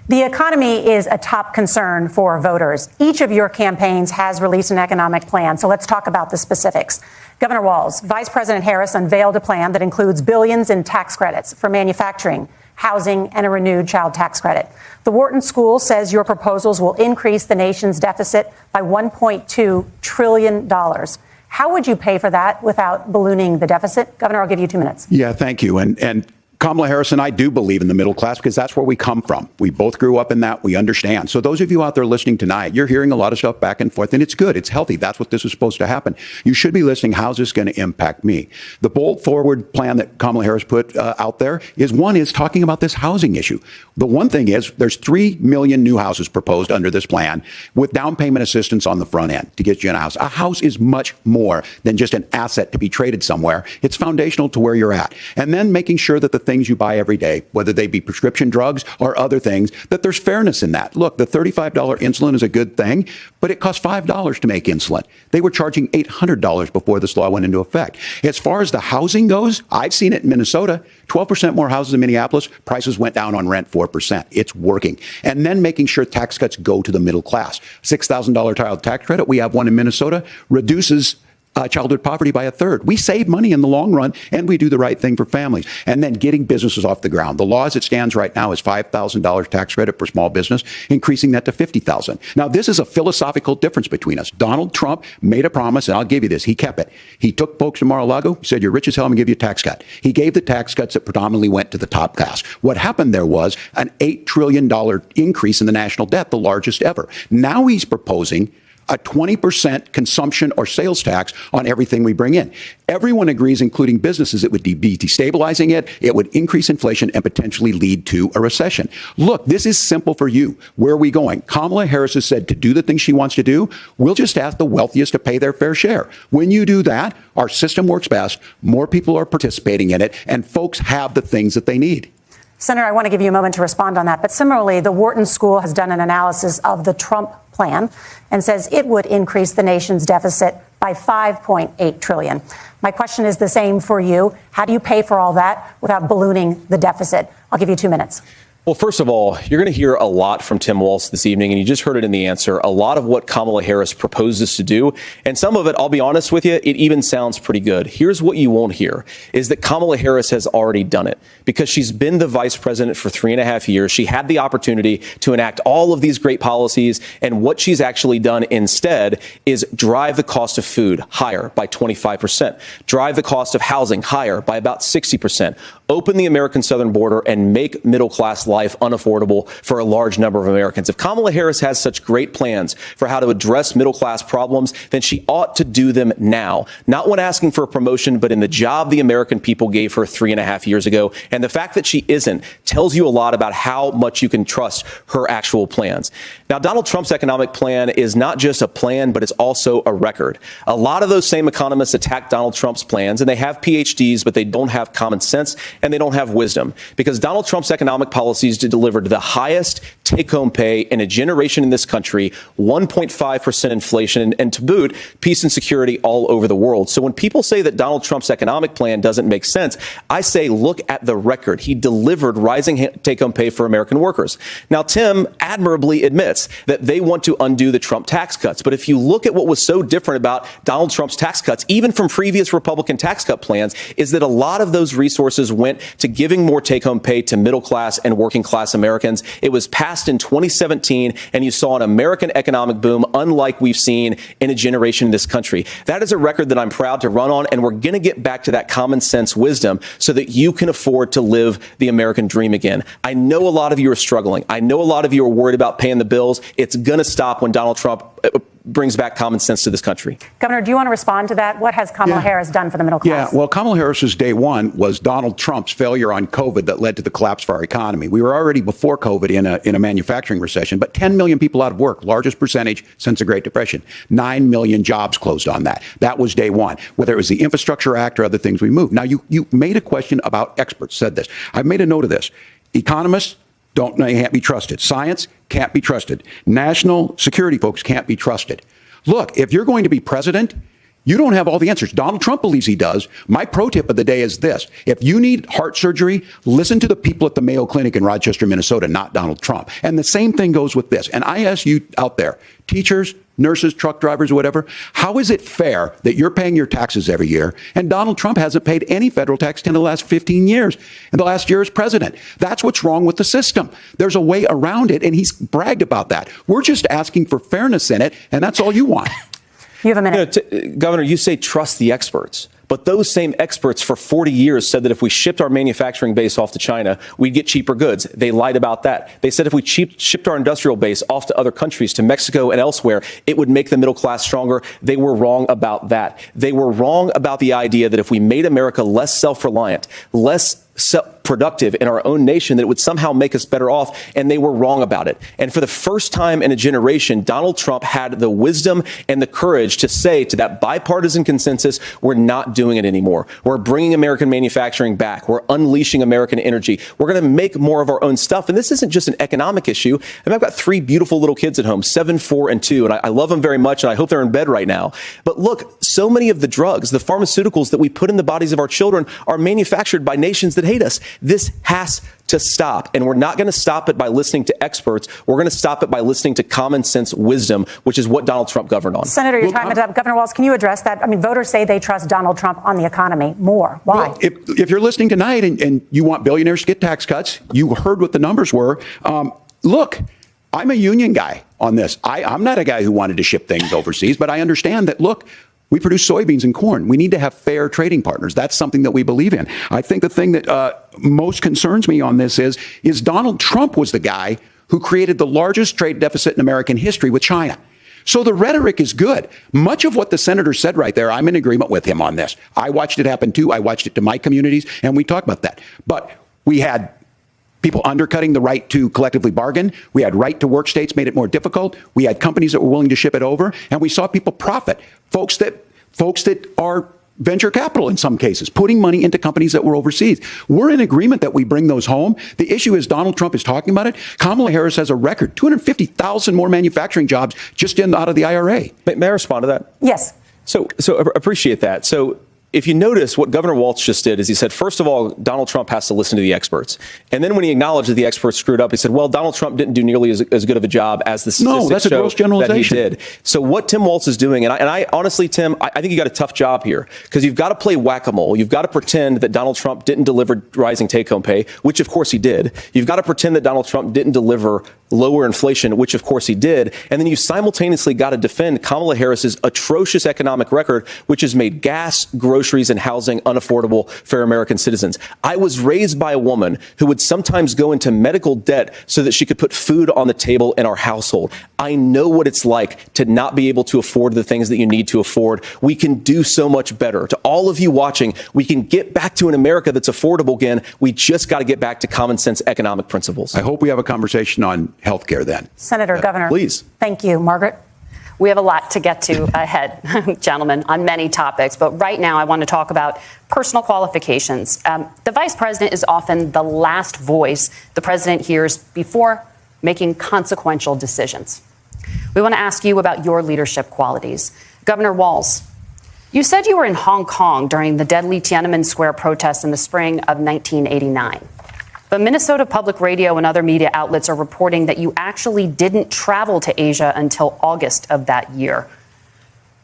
The economy is a top concern for voters. Each of your campaigns has released an economic plan, so let's talk about the specifics. Governor Walz, Vice President Harris unveiled a plan that includes billions in tax credits for manufacturing, housing, and a renewed child tax credit. The Wharton School says your proposals will increase the nation's deficit by $1.2 trillion. How would you pay for that without ballooning the deficit? Governor, I'll give you 2 minutes.
Yeah, thank you. And Kamala Harris and I do believe in the middle class because that's where we come from. We both grew up in that. We understand. So those of you out there listening tonight, you're hearing a lot of stuff back and forth, and it's good. It's healthy. That's what this is supposed to happen. You should be listening. How's this going to impact me? The bold forward plan that Kamala Harris put out there is talking about this housing issue. The one thing is there's 3 million new houses proposed under this plan with down payment assistance on the front end to get you in a house. A house is much more than just an asset to be traded somewhere. It's foundational to where you're at. And then making sure that the things you buy every day, whether they be prescription drugs or other things, that there's fairness in that. Look, the $35 insulin is a good thing, but it costs $5 to make insulin. They were charging $800 before this law went into effect. As far as the housing goes, I've seen it in Minnesota, 12% more houses in Minneapolis, prices went down on rent 4%. It's working. And then making sure tax cuts go to the middle class. $6,000 child tax credit, we have one in Minnesota, reduces childhood poverty by 1/3. We save money in the long run, and we do the right thing for families. And then getting businesses off the ground. The law as it stands right now is $5,000 tax credit for small business, increasing that to $50,000. Now, this is a philosophical difference between us. Donald Trump made a promise, and I'll give you this. He kept it. He took folks to Mar-a-Lago, said, you're rich as hell, I'm going to give you a tax cut. He gave the tax cuts that predominantly went to the top class. What happened there was an $8 trillion increase in the national debt, the largest ever. Now he's proposing a 20% consumption or sales tax on everything we bring in. Everyone agrees, including businesses, it would be destabilizing it. It would increase inflation and potentially lead to a recession. Look, this is simple for you. Where are we going? Kamala Harris has said to do the things she wants to do, we'll just ask the wealthiest to pay their fair share. When you do that, our system works best, more people are participating in it, and folks have the things that they need.
Senator, I want to give you a moment to respond on that. But similarly, the Wharton School has done an analysis of the Trump plan and says it would increase the nation's deficit by $5.8 trillion. My question is the same for you. How do you pay for all that without ballooning the deficit? I'll give you 2 minutes.
Well, first of all, you're going to hear a lot from Tim Walz this evening, and you just heard it in the answer, a lot of what Kamala Harris proposes to do. And some of it, I'll be honest with you, it even sounds pretty good. Here's what you won't hear, is that Kamala Harris has already done it. Because she's been the vice president for 3.5 years. She had the opportunity to enact all of these great policies. And what she's actually done instead is drive the cost of food higher by 25%, drive the cost of housing higher by about 60%, open the American southern border and make middle-class life unaffordable for a large number of Americans. If Kamala Harris has such great plans for how to address middle-class problems, then she ought to do them now, not when asking for a promotion, but in the job the American people gave her 3.5 years ago. And the fact that she isn't tells you a lot about how much you can trust her actual plans. Now, Donald Trump's economic plan is not just a plan, but it's also a record. A lot of those same economists attack Donald Trump's plans, and they have PhDs, but they don't have common sense and they don't have wisdom, because Donald Trump's economic policies delivered the highest take-home pay in a generation in this country, 1.5% inflation, and to boot, peace and security all over the world. So when people say that Donald Trump's economic plan doesn't make sense, I say, look at the record. He delivered rising take-home pay for American workers. Now, Tim admirably admits that they want to undo the Trump tax cuts. But if you look at what was so different about Donald Trump's tax cuts, even from previous Republican tax cut plans, is that a lot of those resources went to giving more take-home pay to middle-class and working-class Americans. It was passed passed in 2017, and you saw an American economic boom unlike we've seen in a generation in this country. That is a record that I'm proud to run on, and we're going to get back to that common sense wisdom so that you can afford to live the American dream again. I know a lot of you are struggling. I know a lot of you are worried about paying the bills. It's going to stop when Donald Trump brings back common sense to this country.
Governor, do you want to respond to that? What has Kamala Harris done for the middle class?
Yeah, well, Kamala Harris's day one was Donald Trump's failure on COVID that led to the collapse of our economy. We were already before COVID in a manufacturing recession, but 10 million people out of work, largest percentage since the Great Depression. 9 million jobs closed on that. That was day one, whether it was the Infrastructure Act or other things we moved. Now, you made a question about experts, said this. I've made a note of this. Economists can't be trusted. Science can't be trusted. National security folks can't be trusted. Look, if you're going to be president, you don't have all the answers. Donald Trump believes he does. My pro tip of the day is this. If you need heart surgery, listen to the people at the Mayo Clinic in Rochester, Minnesota, not Donald Trump. And the same thing goes with this. And I ask you out there, teachers, nurses, truck drivers, whatever, how is it fair that you're paying your taxes every year and Donald Trump hasn't paid any federal tax in the last 15 years, in the last year as president? That's what's wrong with the system. There's a way around it, and he's bragged about that. We're just asking for fairness in it, and that's all you want.
You have a minute.
Governor, you say trust the experts. But those same experts for 40 years said that if we shipped our manufacturing base off to China, we'd get cheaper goods. They lied about that. They said if we shipped our industrial base off to other countries, to Mexico and elsewhere, it would make the middle class stronger. They were wrong about that. They were wrong about the idea that if we made America less self-reliant, less productive in our own nation, that it would somehow make us better off, and they were wrong about it. And for the first time in a generation, Donald Trump had the wisdom and the courage to say to that bipartisan consensus, we're not doing it anymore. We're bringing American manufacturing back. We're unleashing American energy. We're going to make more of our own stuff. And this isn't just an economic issue. I mean, I've got 3 beautiful little kids at home, 7, 4, and 2, and I love them very much, and I hope they're in bed right now. But look, so many of the drugs, the pharmaceuticals that we put in the bodies of our children are manufactured by nations that hate us. This has to stop, and we're not going to stop it by listening to experts. We're going to stop it by listening to common sense wisdom, which is what Donald Trump governed on.
Senator, your time is up. Governor Walz, can you address that? I mean, voters say they trust Donald Trump on the economy more. Why?
Well, if you're listening tonight and you want billionaires to get tax cuts, you heard what the numbers were. Look, I'm a union guy on this. I'm not a guy who wanted to ship things overseas, but I understand that, look, we produce soybeans and corn. We need to have fair trading partners. That's something that we believe in. I think the thing that most concerns me on this is Donald Trump was the guy who created the largest trade deficit in American history with China. So the rhetoric is good. Much of what the senator said right there, I'm in agreement with him on this. I watched it happen too. I watched it to my communities, and we talked about that. But we had people undercutting the right to collectively bargain. We had right to work states made it more difficult. We had companies that were willing to ship it over, and we saw people profit. Folks that are venture capital in some cases, putting money into companies that were overseas. We're in agreement that we bring those home. The issue is Donald Trump is talking about it. Kamala Harris has a record, 250,000 more manufacturing jobs just out of the IRA.
May I respond to that?
Yes.
So appreciate that. So if you notice, what Governor Walz just did is he said, first of all, Donald Trump has to listen to the experts. And then when he acknowledged that the experts screwed up, he said, well, Donald Trump didn't do nearly as good of a job as the statistics
that's a gross generalization.
that he did. So what Tim Walz is doing, and I honestly, Tim, I think you got a tough job here, because you've got to play whack-a-mole. You've got to pretend that Donald Trump didn't deliver rising take-home pay, which of course he did. You've got to pretend that Donald Trump didn't deliver lower inflation, which of course he did. And then you simultaneously got to defend Kamala Harris's atrocious economic record, which has made gas, groceries, and housing unaffordable for American citizens. I was raised by a woman who would sometimes go into medical debt so that she could put food on the table in our household. I know what it's like to not be able to afford the things that you need to afford. We can do so much better. To all of you watching, we can get back to an America that's affordable again. We just got to get back to common sense economic principles.
I hope we have a conversation on health care then.
Senator, Governor.
Please.
Thank you. Margaret?
We have a lot to get to ahead, gentlemen, on many topics. But right now, I want to talk about personal qualifications. The vice president is often the last voice the president hears before making consequential decisions. We want to ask you about your leadership qualities. Governor Walz, you said you were in Hong Kong during the deadly Tiananmen Square protests in the spring of 1989. But Minnesota Public Radio and other media outlets are reporting that you actually didn't travel to Asia until August of that year.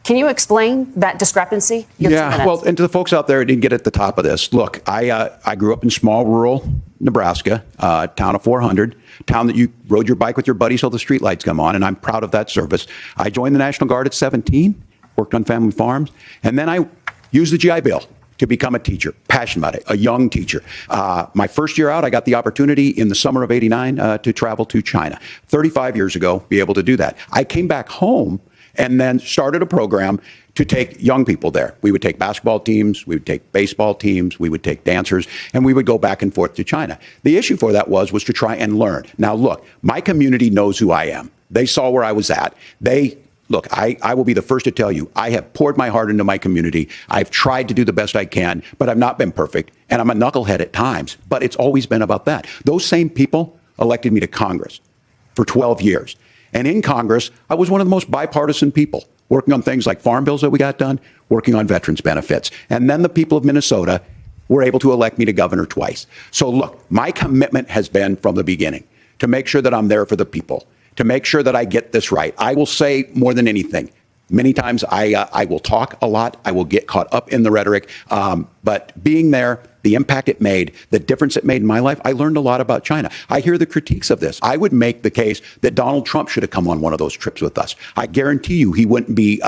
Can you explain that discrepancy?
Yeah, well, and to the folks out there who didn't get at the top of this, look, I grew up in small rural Nebraska, town of 400, town that you rode your bike with your buddies till the streetlights come on, and I'm proud of that service. I joined the National Guard at 17, worked on family farms, and then I used the GI Bill to become a teacher, passionate about it, a young teacher. My first year out, I got the opportunity in the summer of '89 to travel to China. 35 years ago, be able to do that. I came back home and then started a program to take young people there. We would take basketball teams, we would take baseball teams, we would take dancers, and we would go back and forth to China. The issue for that was to try and learn. Now, look, my community knows who I am. They saw where I was at. Look, I will be the first to tell you, I have poured my heart into my community. I've tried to do the best I can, but I've not been perfect. And I'm a knucklehead at times, but it's always been about that. Those same people elected me to Congress for 12 years. And in Congress, I was one of the most bipartisan people, working on things like farm bills that we got done, working on veterans benefits. And then the people of Minnesota were able to elect me to governor twice. So look, my commitment has been from the beginning to make sure that I'm there for the people, to make sure that I get this right. I will say more than anything, many times I will talk a lot. I will get caught up in the rhetoric. But being there, the impact it made, the difference it made in my life, I learned a lot about China. I hear the critiques of this. I would make the case that Donald Trump should have come on one of those trips with us. I guarantee you he wouldn't be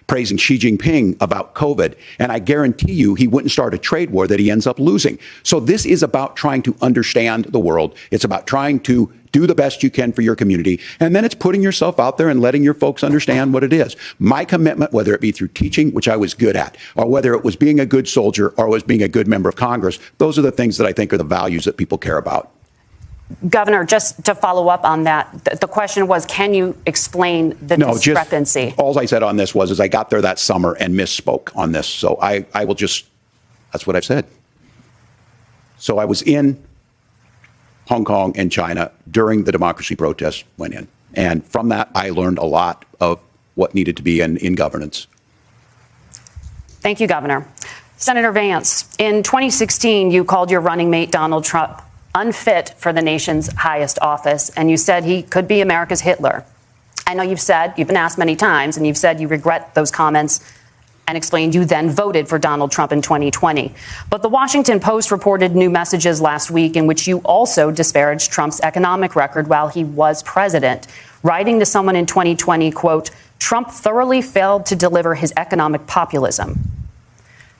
praising Xi Jinping about COVID. And I guarantee you he wouldn't start a trade war that he ends up losing. So this is about trying to understand the world. It's about trying to do the best you can for your community. And then it's putting yourself out there and letting your folks understand what it is. My commitment, whether it be through teaching, which I was good at, or whether it was being a good soldier or was being a good member of Congress, those are the things that I think are the values that people care about.
Governor, just to follow up on that, the question was, can you explain the discrepancy?
All I said on this was I got there that summer and misspoke on this. So I will just, that's what I've said. So I was in Hong Kong and China during the democracy protests went in. And from that, I learned a lot of what needed to be in governance.
Thank you, Governor. Senator Vance, in 2016, you called your running mate, Donald Trump, unfit for the nation's highest office, and you said he could be America's Hitler. I know you've been asked many times, and you've said you regret those comments and explained you then voted for Donald Trump in 2020. But the Washington Post reported new messages last week in which you also disparaged Trump's economic record while he was president, writing to someone in 2020, quote, Trump thoroughly failed to deliver his economic populism.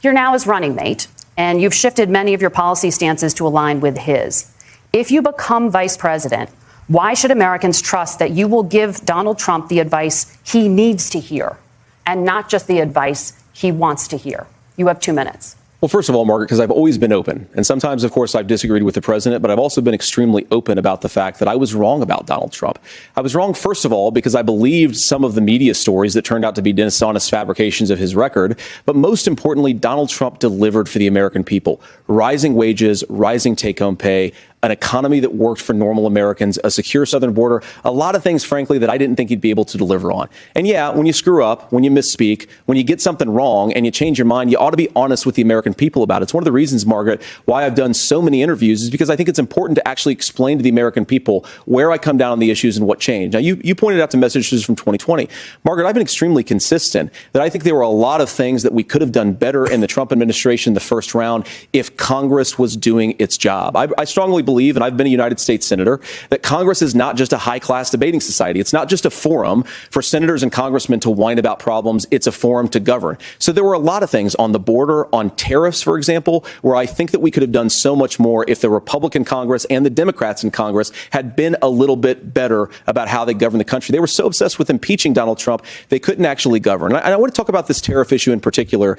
You're now his running mate, and you've shifted many of your policy stances to align with his. If you become vice president, why should Americans trust that you will give Donald Trump the advice he needs to hear and not just the advice he wants to hear? You have 2 minutes.
Well, first of all, Margaret, because I've always been open. And sometimes, of course, I've disagreed with the president, but I've also been extremely open about the fact that I was wrong about Donald Trump. I was wrong, first of all, because I believed some of the media stories that turned out to be dishonest fabrications of his record. But most importantly, Donald Trump delivered for the American people. Rising wages, rising take-home pay, an economy that worked for normal Americans, a secure southern border, a lot of things, frankly, that I didn't think he'd be able to deliver on. And yeah, when you screw up, when you misspeak, when you get something wrong and you change your mind, you ought to be honest with the American people about it. It's one of the reasons, Margaret, why I've done so many interviews is because I think it's important to actually explain to the American people where I come down on the issues and what changed. Now, you pointed out the messages from 2020. Margaret, I've been extremely consistent that I think there were a lot of things that we could have done better in the Trump administration the first round if Congress was doing its job. I strongly believe, and I've been a United States senator, that Congress is not just a high-class debating society. It's not just a forum for senators and congressmen to whine about problems. It's a forum to govern. So there were a lot of things on the border, on tariffs, for example, where I think that we could have done so much more if the Republican Congress and the Democrats in Congress had been a little bit better about how they govern the country. They were so obsessed with impeaching Donald Trump, they couldn't actually govern. And I want to talk about this tariff issue in particular,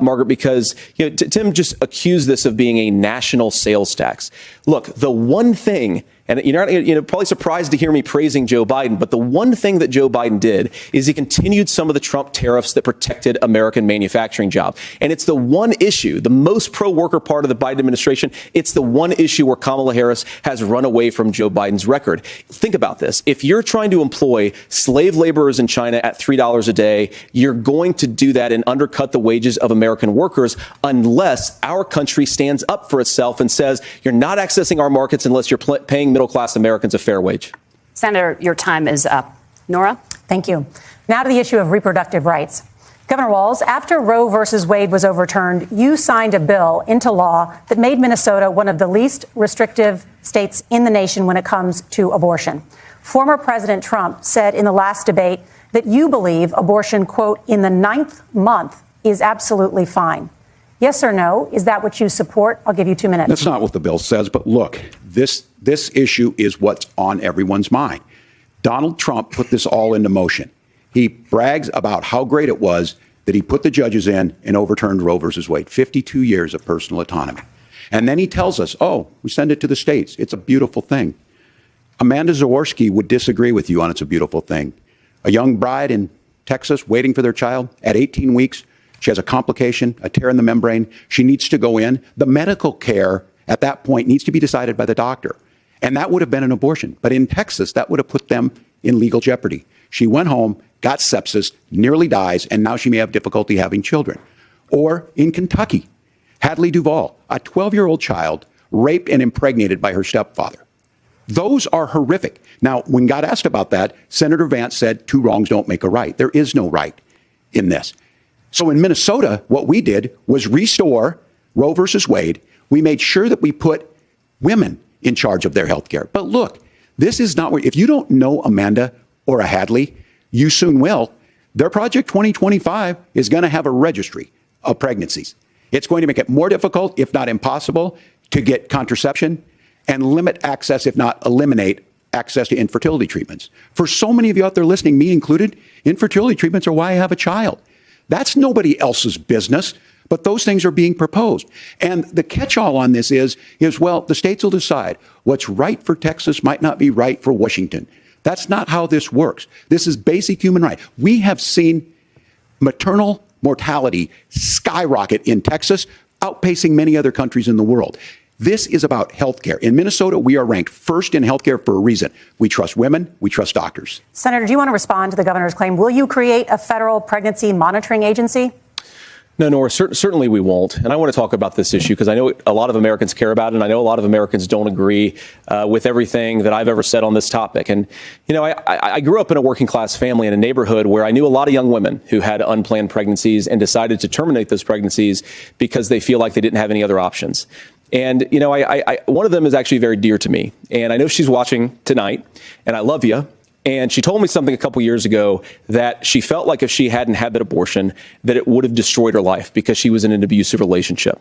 Margaret, because Tim just accused this of being a national sales tax. Look, the one thing, and you're probably surprised to hear me praising Joe Biden, but the one thing that Joe Biden did is he continued some of the Trump tariffs that protected American manufacturing jobs. And it's the one issue, the most pro-worker part of the Biden administration, it's the one issue where Kamala Harris has run away from Joe Biden's record. Think about this. If you're trying to employ slave laborers in China at $3 a day, you're going to do that and undercut the wages of American workers unless our country stands up for itself and says, you're not accessing our markets unless you're paying middle-class Americans a fair wage.
Senator, your time is up. Norah?
Thank you. Now to the issue of reproductive rights. Governor Walz, after Roe versus Wade was overturned, you signed a bill into law that made Minnesota one of the least restrictive states in the nation when it comes to abortion. Former President Trump said in the last debate that you believe abortion, quote, in the 9th month is absolutely fine. Yes or no? Is that what you support? I'll give you 2 minutes.
That's not what the bill says. But look, this issue is what's on everyone's mind. Donald Trump put this all into motion. He brags about how great it was that he put the judges in and overturned Roe versus Wade, 52 years of personal autonomy. And then he tells us, oh, we send it to the states. It's a beautiful thing. Amanda Zaworski would disagree with you on it's a beautiful thing. A young bride in Texas waiting for their child at 18 weeks. She has a complication, a tear in the membrane. She needs to go in. The medical care at that point needs to be decided by the doctor. And that would have been an abortion. But in Texas, that would have put them in legal jeopardy. She went home, got sepsis, nearly dies, and now she may have difficulty having children. Or in Kentucky, Hadley Duvall, a 12-year-old child raped and impregnated by her stepfather. Those are horrific. Now, when God asked about that, Senator Vance said 2 wrongs don't make a right. There is no right in this. So in Minnesota, what we did was restore Roe versus Wade. We made sure that we put women in charge of their health care. But look, this is not where, if you don't know Amanda or a Hadley, you soon will. Their Project 2025 is going to have a registry of pregnancies. It's going to make it more difficult, if not impossible, to get contraception and limit access, if not eliminate access to infertility treatments. For so many of you out there listening, me included, infertility treatments are why I have a child. That's nobody else's business, but those things are being proposed. And the catch-all on this is, well, the states will decide what's right for Texas might not be right for Washington. That's not how this works. This is basic human right. We have seen maternal mortality skyrocket in Texas, outpacing many other countries in the world. This is about health care. In Minnesota, we are ranked first in health care for a reason. We trust women. We trust doctors.
Senator, do you want to respond to the governor's claim? Will you create a federal pregnancy monitoring agency?
No, Norah, certainly we won't. And I want to talk about this issue because I know a lot of Americans care about it, and I know a lot of Americans don't agree with everything that I've ever said on this topic. And, you know, I grew up in a working class family in a neighborhood where I knew a lot of young women who had unplanned pregnancies and decided to terminate those pregnancies because they feel like they didn't have any other options. And, you know, one of them is actually very dear to me. And I know she's watching tonight, and I love you. And she told me something a couple years ago that she felt like if she hadn't had that abortion, that it would have destroyed her life because she was in an abusive relationship.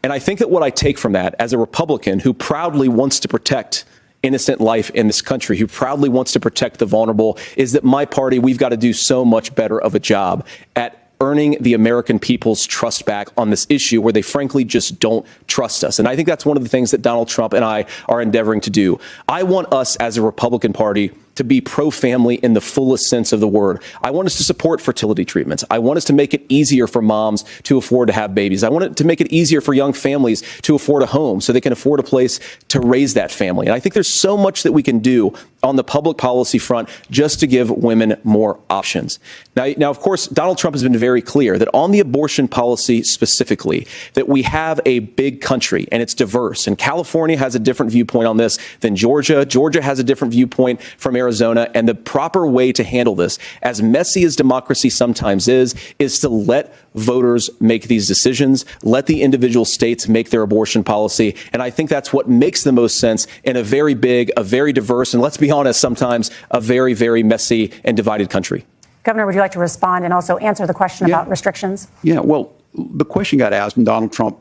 And I think that what I take from that as a Republican who proudly wants to protect innocent life in this country, who proudly wants to protect the vulnerable, is that my party, we've got to do so much better of a job at earning the American people's trust back on this issue where they frankly just don't trust us. And I think that's one of the things that Donald Trump and I are endeavoring to do. I want us as a Republican Party to be pro-family in the fullest sense of the word. I want us to support fertility treatments. I want us to make it easier for moms to afford to have babies. I want it to make it easier for young families to afford a home so they can afford a place to raise that family. And I think there's so much that we can do on the public policy front just to give women more options. Now, of course, Donald Trump has been very clear that on the abortion policy specifically, that we have a big country and it's diverse. And California has a different viewpoint on this than Georgia. Georgia has a different viewpoint from Arizona. And the proper way to handle this, as messy as democracy sometimes is to let voters make these decisions, let the individual states make their abortion policy. And I think that's what makes the most sense in a very big, a very diverse, and let's be honest, sometimes a very, very messy and divided country.
Governor, would you like to respond and also answer the question about restrictions?
Yeah, well, the question got asked and Donald Trump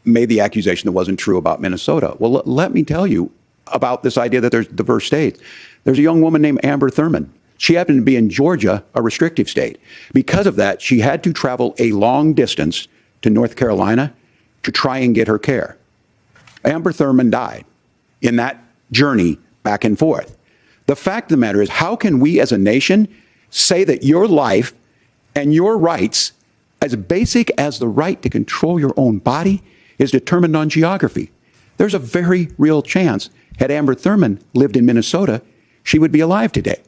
made the accusation that wasn't true about Minnesota. Well, let me tell you about this idea that there's diverse states. There's a young woman named Amber Thurman. She happened to be in Georgia, a restrictive state. Because of that, she had to travel a long distance to North Carolina to try and get her care. Amber Thurman died in that journey back and forth. The fact of the matter is, how can we as a nation say that your life and your rights, as basic as the right to control your own body, is determined on geography? There's a very real chance, had Amber Thurman lived in Minnesota, she would be alive today.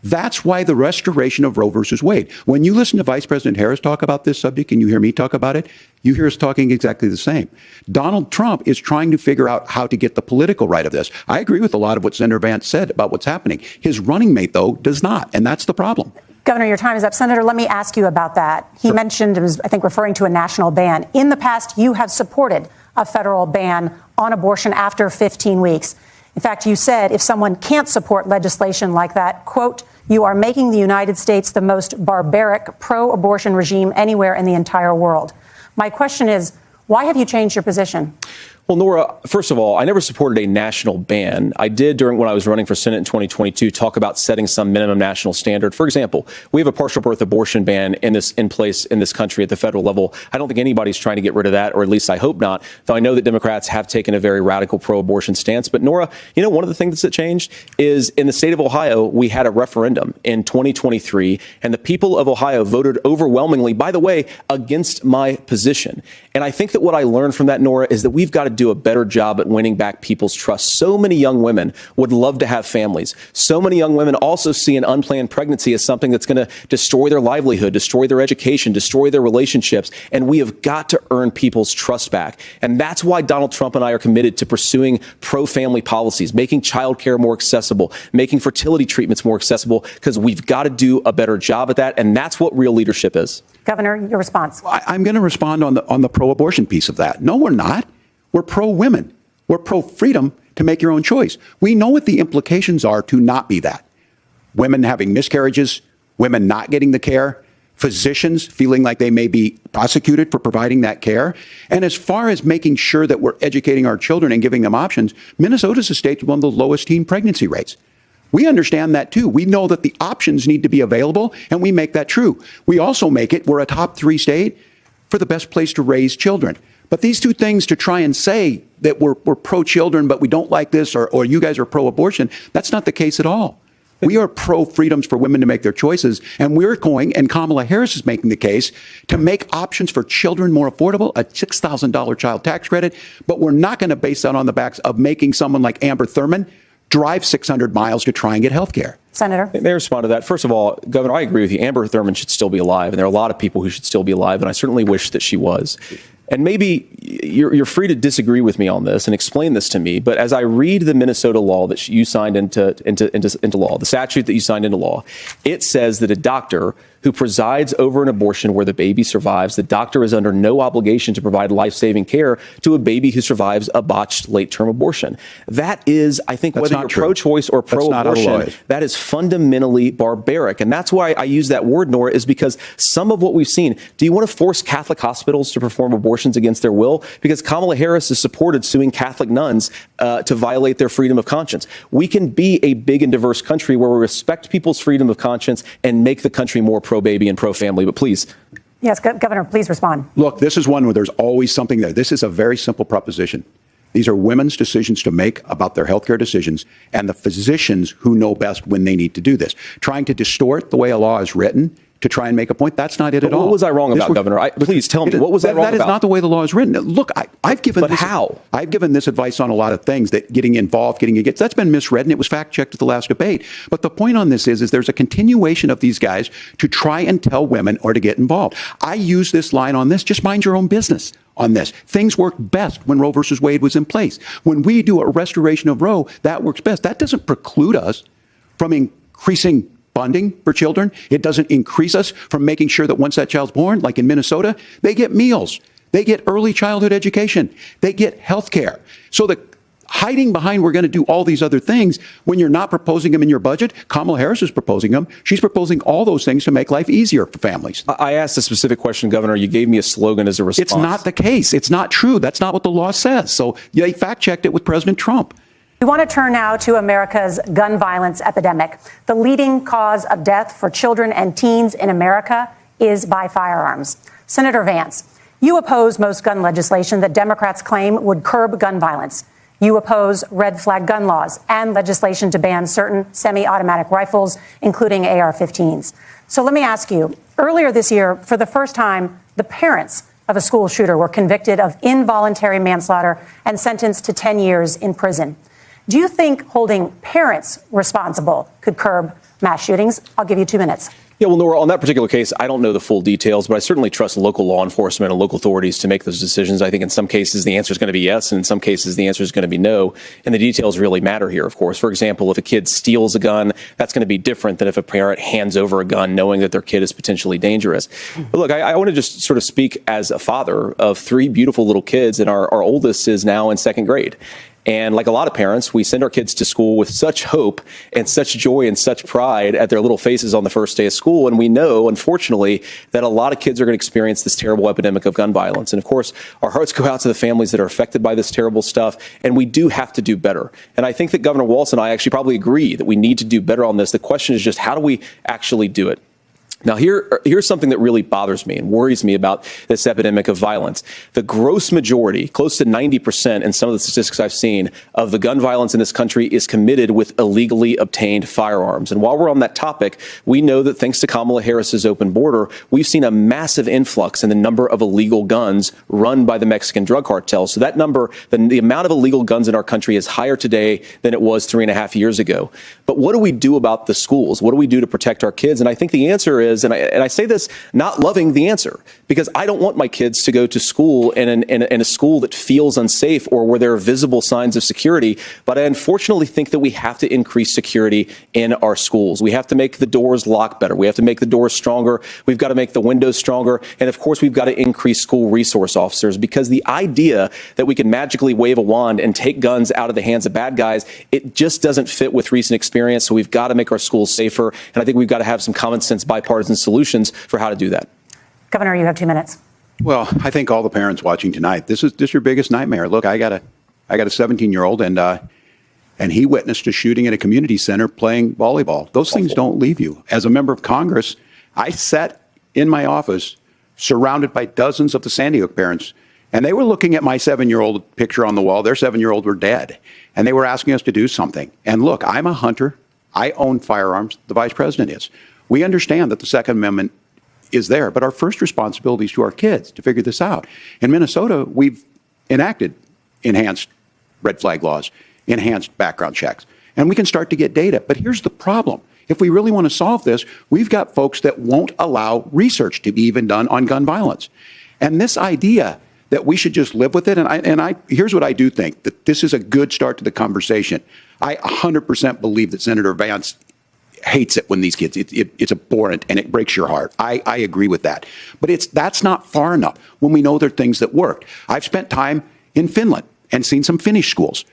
That's why the restoration of Roe versus Wade. When you listen to Vice President Harris talk about this subject and you hear me talk about it, you hear us talking exactly the same. Donald Trump is trying to figure out how to get the political right of this. I agree with a lot of what Senator Vance said about what's happening. His running mate, though, does not, and that's the problem.
Governor, your time is up. Senator, let me ask you about that. He mentioned, was, I think, referring to a national ban. In the past, you have supported a federal ban on abortion after 15 weeks. In fact, you said if someone can't support legislation like that, quote, you are making the United States the most barbaric pro-abortion regime anywhere in the entire world. My question is, why have you changed your position?
Well, Norah, first of all, I never supported a national ban. I did when I was running for Senate in 2022 talk about setting some minimum national standard. For example, we have a partial birth abortion ban in place in this country at the federal level. I don't think anybody's trying to get rid of that, or at least I hope not, though I know that Democrats have taken a very radical pro-abortion stance. But Norah, one of the things that changed is in the state of Ohio, we had a referendum in 2023, and the people of Ohio voted overwhelmingly, by the way, against my position. And I think that what I learned from that, Norah, is that we've got to do a better job at winning back people's trust. So many young women would love to have families. So many young women also see an unplanned pregnancy as something that's going to destroy their livelihood, destroy their education, destroy their relationships. And we have got to earn people's trust back. And that's why Donald Trump and I are committed to pursuing pro-family policies, making childcare more accessible, making fertility treatments more accessible, because we've got to do a better job at that. And that's what real leadership is.
Governor, your response.
I'm going to respond on the pro-abortion piece of that. No, we're not. We're pro-women. We're pro-freedom to make your own choice. We know what the implications are to not be that. Women having miscarriages, women not getting the care, physicians feeling like they may be prosecuted for providing that care. And as far as making sure that we're educating our children and giving them options, Minnesota's a state with one of the lowest teen pregnancy rates. We understand that, too. We know that the options need to be available, and we make that true. We also make it, we're a top 3 state for the best place to raise children. But these two things, to try and say that we're pro-children, but we don't like this, or you guys are pro-abortion, that's not the case at all. We are pro-freedoms for women to make their choices, and we're going, and Kamala Harris is making the case, to make options for children more affordable, a $6,000 child tax credit, but we're not going to base that on the backs of making someone like Amber Thurman drive 600 miles to try and get health care.
Senator?
May I respond to that? First of all, Governor, I agree with you. Amber Thurman should still be alive, and there are a lot of people who should still be alive, and I certainly wish that she was. And maybe you're free to disagree with me on this and explain this to me. But as I read the Minnesota law that you signed into law, the statute that you signed into law, it says that a doctor who presides over an abortion where the baby survives, the doctor is under no obligation to provide life-saving care to a baby who survives a botched late-term abortion. That is, I think, whether you're pro-choice or pro-abortion, that is fundamentally barbaric. And that's why I use that word, Norah, is because some of what we've seen, do you want to force Catholic hospitals to perform abortions against their will? Because Kamala Harris has supported suing Catholic nuns to violate their freedom of conscience. We can be a big and diverse country where we respect people's freedom of conscience and make the country more pro-baby and pro-family. But please.
Yes, Governor, please respond.
Look, this is one where there's always something there. This is a very simple proposition. These are women's decisions to make about their healthcare decisions, and the physicians who know best when they need to do this. Trying to distort the way a law is written to try and make a point, that's not it at all.
What was I wrong about, Governor? Please tell me, what was I wrong about?
That is not the way the law is written. Look, I've given
But
this,
how?
I've given this advice on a lot of things, that getting involved, getting against, that's been misread, and it was fact-checked at the last debate. But the point on this is there's a continuation of these guys to try and tell women or to get involved. I use this line on this, just mind your own business on this. Things worked best when Roe versus Wade was in place. When we do a restoration of Roe, that works best. That doesn't preclude us from increasing funding for children. It doesn't increase us from making sure that once that child's born, like in Minnesota, they get meals, they get early childhood education, they get health care. So the hiding behind we're going to do all these other things when you're not proposing them in your budget, Kamala Harris is proposing them. She's proposing all those things to make life easier for families.
I asked a specific question, Governor. You gave me a slogan as a response.
It's not the case. It's not true. That's not what the law says. So they fact-checked it with President Trump.
We want to turn now to America's gun violence epidemic. The leading cause of death for children and teens in America is by firearms. Senator Vance, you oppose most gun legislation that Democrats claim would curb gun violence. You oppose red flag gun laws and legislation to ban certain semi-automatic rifles, including AR-15s. So let me ask you, earlier this year, for the first time, the parents of a school shooter were convicted of involuntary manslaughter and sentenced to 10 years in prison. Do you think holding parents responsible could curb mass shootings? I'll give you 2 minutes.
Yeah, well, Norah, on that particular case, I don't know the full details, but I certainly trust local law enforcement and local authorities to make those decisions. I think in some cases the answer is going to be yes, and in some cases the answer is going to be no. And the details really matter here, of course. For example, if a kid steals a gun, that's going to be different than if a parent hands over a gun knowing that their kid is potentially dangerous. But look, I want to just sort of speak as a father of three beautiful little kids, and our oldest is now in second grade. And like a lot of parents, we send our kids to school with such hope and such joy and such pride at their little faces on the first day of school. And we know, unfortunately, that a lot of kids are going to experience this terrible epidemic of gun violence. And of course, our hearts go out to the families that are affected by this terrible stuff. And we do have to do better. And I think that Governor Walz and I actually probably agree that we need to do better on this. The question is just, how do we actually do it? Now, here's something that really bothers me and worries me about this epidemic of violence. The gross majority, close to 90% in some of the statistics I've seen, of the gun violence in this country is committed with illegally obtained firearms. And while we're on that topic, we know that thanks to Kamala Harris's open border, we've seen a massive influx in the number of illegal guns run by the Mexican drug cartels. So that number, the amount of illegal guns in our country is higher today than it was 3.5 years ago. But what do we do about the schools? What do we do to protect our kids? And I think the answer is, and I say this not loving the answer, because I don't want my kids to go to school in a school that feels unsafe or where there are visible signs of security. But I unfortunately think that we have to increase security in our schools. We have to make the doors lock better. We have to make the doors stronger. We've got to make the windows stronger. And of course, we've got to increase school resource officers, because the idea that we can magically wave a wand and take guns out of the hands of bad guys, it just doesn't fit with recent experience. So we've got to make our schools safer. And I think we've got to have some common sense bipartisan solutions for how to do that.
Governor, you have 2 minutes.
Well, I think all the parents watching tonight, this is your biggest nightmare. Look, I got a 17-year-old, and he witnessed a shooting at a community center playing volleyball. Those things don't leave you. As a member of Congress, I sat in my office surrounded by dozens of the Sandy Hook parents, and they were looking at my 7-year-old picture on the wall. Their 7-year-old were dead, and they were asking us to do something. And look, I'm a hunter. I own firearms. The vice president is. We understand that the Second Amendment is there, but our first responsibility is to our kids to figure this out. In Minnesota, we've enacted enhanced red flag laws, enhanced background checks, and we can start to get data. But here's the problem. If we really want to solve this, we've got folks that won't allow research to be even done on gun violence. And this idea that we should just live with it, and here's what I do think, that this is a good start to the conversation. I 100% believe that Senator Vance hates it when these kids, it's abhorrent and it breaks your heart. I agree with that. But that's not far enough when we know there are things that work. I've spent time in Finland and seen some Finnish schools.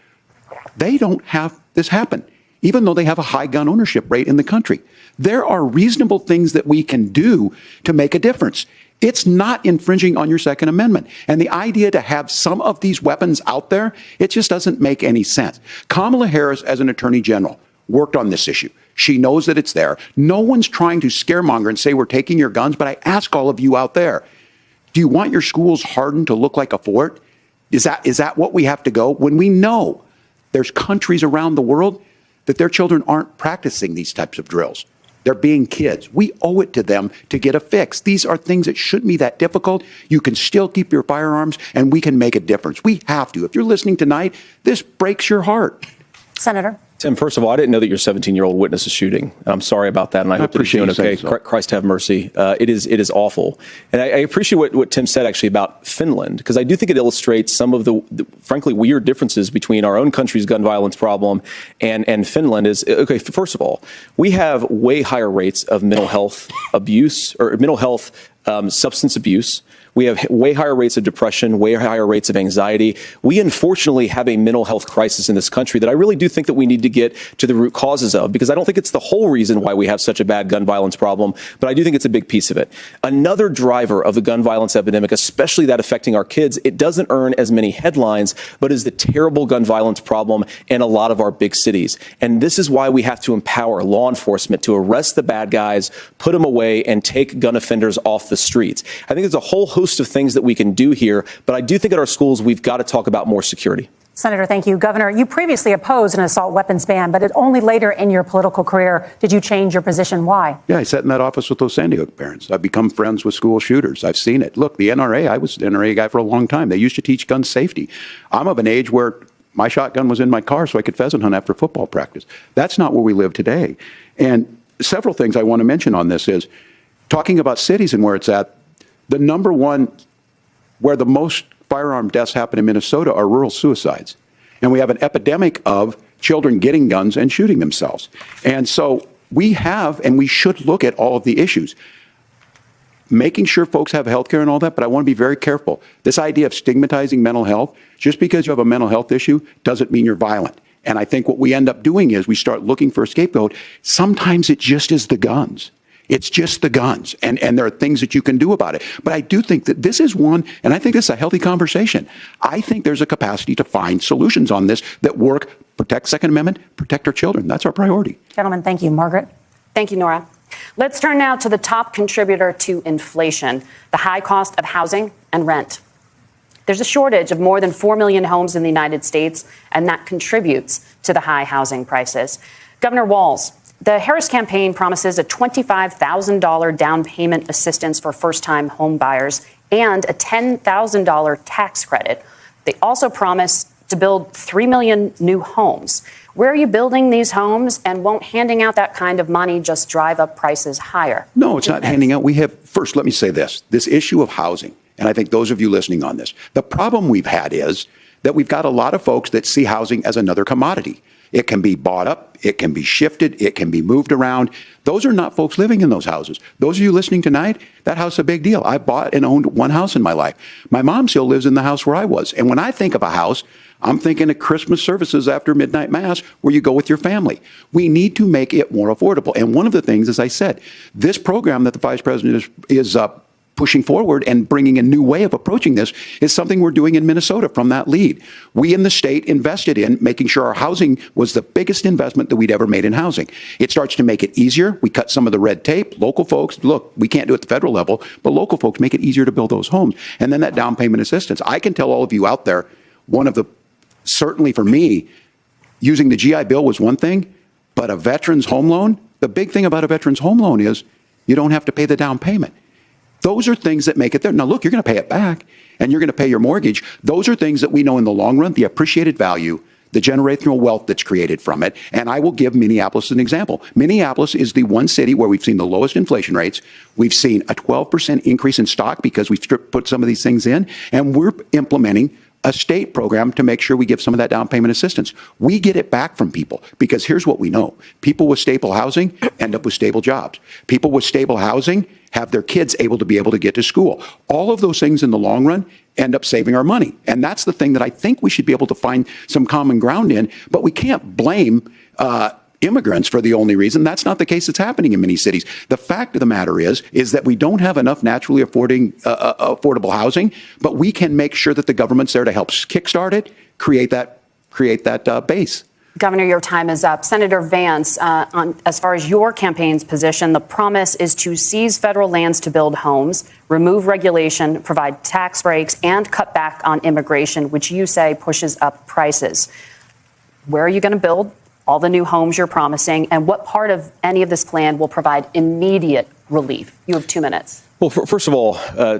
They don't have this happen, even though they have a high gun ownership rate in the country. There are reasonable things that we can do to make a difference. It's not infringing on your Second Amendment. And the idea to have some of these weapons out there, it just doesn't make any sense. Kamala Harris, as an attorney general, worked on this issue. She knows that it's there. No one's trying to scaremonger and say we're taking your guns, but I ask all of you out there, do you want your schools hardened to look like a fort? Is that what we have to go? When we know there's countries around the world that their children aren't practicing these types of drills. They're being kids. We owe it to them to get a fix. These are things that shouldn't be that difficult. You can still keep your firearms, and we can make a difference. We have to. If you're listening tonight, this breaks your heart.
Senator.
Tim, first of all, I didn't know that your 17-year-old witnessed a shooting. I'm sorry about that, and I hope that he's doing okay. So. Christ have mercy. It is awful. And I appreciate what Tim said, actually, about Finland, because I do think it illustrates some of the frankly, weird differences between our own country's gun violence problem and Finland. Okay, first of all, we have way higher rates of mental health abuse, or mental health substance abuse. We have way higher rates of depression, way higher rates of anxiety. We unfortunately have a mental health crisis in this country that I really do think that we need to get to the root causes of, because I don't think it's the whole reason why we have such a bad gun violence problem, but I do think it's a big piece of it. Another driver of the gun violence epidemic, especially that affecting our kids, it doesn't earn as many headlines, but is the terrible gun violence problem in a lot of our big cities. And this is why we have to empower law enforcement to arrest the bad guys, put them away, and take gun offenders off the streets. I think there's a whole host of things that we can do here, but I do think at our schools we've got to talk about more security.
Senator, thank you. Governor, you previously opposed an assault weapons ban, but only later in your political career did you change your position. Why? Yeah, I sat in that office with those Sandy Hook parents. I've become friends with school shooters. I've seen it. Look, the NRA, I was an NRA guy for a long time. They used to teach gun safety. I'm of an age where my shotgun was in my car so I could pheasant hunt after football practice. That's not where we live today. And
several things I want to mention on this is talking about cities and where it's at. The number one where the most firearm deaths happen in Minnesota are rural suicides. And we have an epidemic of children getting guns and shooting themselves. And so we have, and we should look at all of the issues, making sure folks have health care and all that, but I want to be very careful. This idea of stigmatizing mental health, just because you have a mental health issue doesn't mean you're violent. And I think what we end up doing is we start looking for a scapegoat. Sometimes it just is the guns. It's just the guns, and there are things that you can do about it. But I do think that this is one, and I think this is a healthy conversation. I think there's a capacity to find solutions on this that work, protect Second Amendment, protect our children. That's our priority.
Gentlemen, thank you. Margaret?
Thank you, Norah. Let's turn now to the top contributor to inflation, the high cost of housing and rent. There's a shortage of more than 4 million homes in the United States, and that contributes to the high housing prices. Governor Walz, the Harris campaign promises a $25,000 down payment assistance for first-time home buyers and a $10,000 tax credit. They also promise to build 3 million new homes. Where are you building these homes, and won't handing out that kind of money just drive up prices higher?
No, it's not handing out. We have, first, let me say this issue of housing, and I think those of you listening on this, the problem we've had is that we've got a lot of folks that see housing as another commodity. It can be bought up, it can be shifted, it can be moved around. Those are not folks living in those houses. Those of you listening tonight, that house is a big deal. I bought and owned one house in my life. My mom still lives in the house where I was. And when I think of a house, I'm thinking of Christmas services after midnight mass where you go with your family. We need to make it more affordable. And one of the things, as I said, this program that the Vice President is pushing forward and bringing a new way of approaching this is something we're doing in Minnesota from that lead. We in the state invested in making sure our housing was the biggest investment that we'd ever made in housing. It starts to make it easier. We cut some of the red tape. Local folks, look, we can't do it at the federal level, but local folks make it easier to build those homes. And then that down payment assistance. I can tell all of you out there, certainly for me, using the GI Bill was one thing, but a veteran's home loan, the big thing about a veteran's home loan is you don't have to pay the down payment. Those are things that make it there. Now, look, you're going to pay it back, and you're going to pay your mortgage. Those are things that we know in the long run, the appreciated value, the generational wealth that's created from it. And I will give Minneapolis an example. Minneapolis is the one city where we've seen the lowest inflation rates. We've seen a 12% increase in stock because we've put some of these things in, and we're implementing a state program to make sure we give some of that down payment assistance. We get it back from people because here's what we know. People with stable housing end up with stable jobs. People with stable housing have their kids able to get to school. All of those things in the long run end up saving our money. And that's the thing that I think we should be able to find some common ground in, but we can't blame immigrants for the only reason. That's not the case that's happening in many cities. The fact of the matter is that we don't have enough naturally affordable housing, but we can make sure that the government's there to help kickstart it, create that base.
Governor, your time is up. Senator Vance, as far as your campaign's position, the promise is to seize federal lands to build homes, remove regulation, provide tax breaks, and cut back on immigration, which you say pushes up prices. Where are you going to build all the new homes you're promising, and what part of any of this plan will provide immediate relief? You have 2 minutes.
Well, first of all,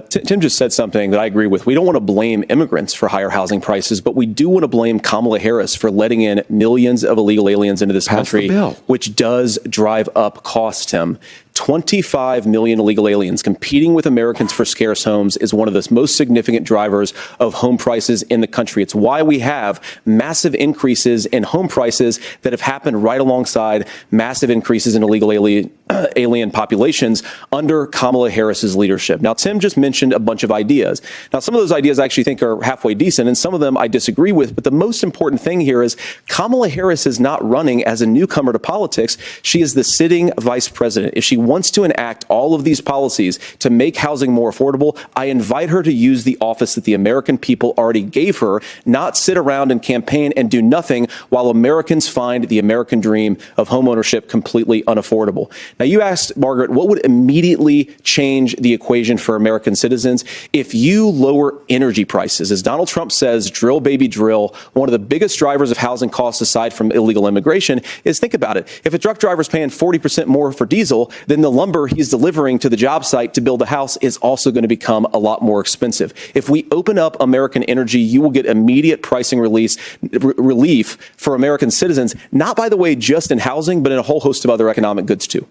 Tim just said something that I agree with. We don't want to blame immigrants for higher housing prices, but we do want to blame Kamala Harris for letting in millions of illegal aliens into this country, which does drive up costs, Tim. 25 million illegal aliens competing with Americans for scarce homes is one of the most significant drivers of home prices in the country. It's why we have massive increases in home prices that have happened right alongside massive increases in illegal alien populations under Kamala Harris's leadership. Now, Tim just mentioned a bunch of ideas. Now, some of those ideas I actually think are halfway decent, and some of them I disagree with. But the most important thing here is Kamala Harris is not running as a newcomer to politics. She is the sitting vice president. If she wants to enact all of these policies to make housing more affordable, I invite her to use the office that the American people already gave her, not sit around and campaign and do nothing while Americans find the American dream of homeownership completely unaffordable. Now, you asked, Margaret, what would immediately change the equation for American citizens if you lower energy prices? As Donald Trump says, drill, baby, drill. One of the biggest drivers of housing costs, aside from illegal immigration, is, think about it. If a truck driver's paying 40% more for diesel, then the lumber he's delivering to the job site to build a house is also going to become a lot more expensive. If we open up American energy, you will get immediate pricing relief for American citizens, not, by the way, just in housing, but in a whole host of other economic goods, too.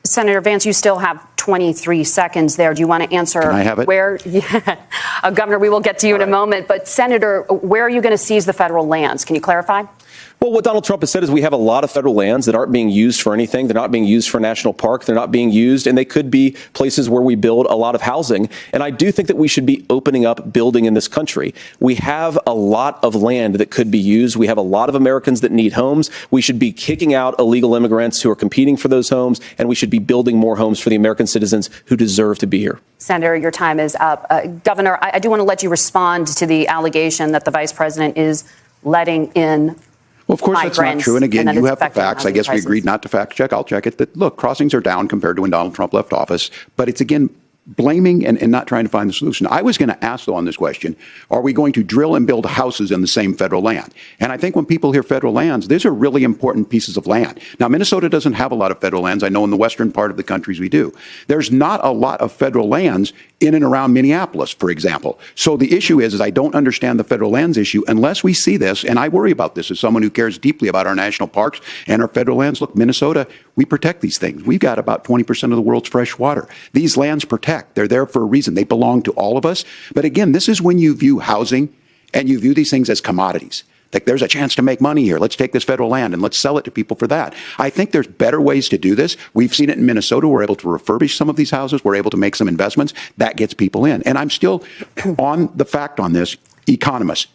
Senator Vance, you still have 23 seconds there. Do you want to answer?
Can I have it?
Where, Governor, we will get to you in a moment. But, Senator, where are you going to seize the federal lands? Can you clarify?
Well, what Donald Trump has said is we have a lot of federal lands that aren't being used for anything. They're not being used for national park. They're not being used, and they could be places where we build a lot of housing. And I do think that we should be opening up building in this country. We have a lot of land that could be used. We have a lot of Americans that need homes. We should be kicking out illegal immigrants who are competing for those homes, and we should be building more homes for the American citizens who deserve to be here.
Senator, your time is up. Governor, I do want to let you respond to the allegation that the vice president is letting in
Well, of course, that's not true. And again, you have the facts. I guess we agreed not to fact check. I'll check it. That, look, crossings are down compared to when Donald Trump left office. But it's, again, blaming and not trying to find the solution. I was going to ask, though, on this question, are we going to drill and build houses in the same federal land? And I think when people hear federal lands, these are really important pieces of land. Now, Minnesota doesn't have a lot of federal lands. I know in the western part of the countries we do. There's not a lot of federal lands in and around Minneapolis, for example. So the issue is I don't understand the federal lands issue unless we see this, and I worry about this as someone who cares deeply about our national parks and our federal lands. Look, Minnesota, we protect these things. We've got about 20% of the world's fresh water. These lands protect. They're there for a reason. They belong to all of us. But again, this is when you view housing and you view these things as commodities. Like, there's a chance to make money here. Let's take this federal land and let's sell it to people for that. I think there's better ways to do this. We've seen it in Minnesota. We're able to refurbish some of these houses. We're able to make some investments. That gets people in. And I'm still on the fact on this. Economists,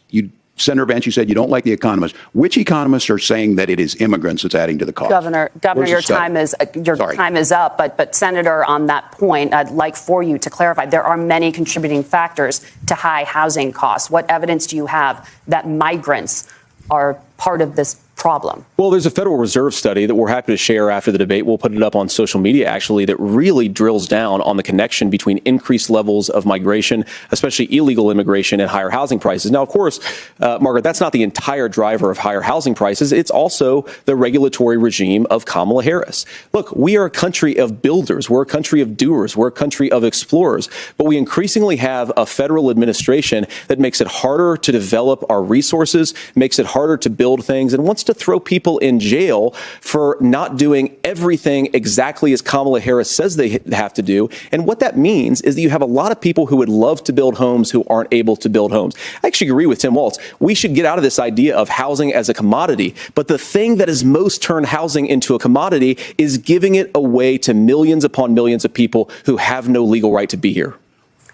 Senator Vance, you said you don't like the economists. Which economists are saying that it is immigrants that's adding to the cost?
Governor, your time is up. But Senator, on that point, I'd like for you to clarify. There are many contributing factors to high housing costs. What evidence do you have that migrants are part of this problem?
Well, there's a Federal Reserve study that we're happy to share after the debate. We'll put it up on social media, actually, that really drills down on the connection between increased levels of migration, especially illegal immigration, and higher housing prices. Now, of course, Margaret, that's not the entire driver of higher housing prices. It's also the regulatory regime of Kamala Harris. Look, we are a country of builders. We're a country of doers. We're a country of explorers. But we increasingly have a federal administration that makes it harder to develop our resources, makes it harder to build things, and wants to throw people in jail for not doing everything exactly as Kamala Harris says they have to do. And what that means is that you have a lot of people who would love to build homes who aren't able to build homes. I actually agree with Tim Walz. We should get out of this idea of housing as a commodity. But the thing that has most turned housing into a commodity is giving it away to millions upon millions of people who have no legal right to be here.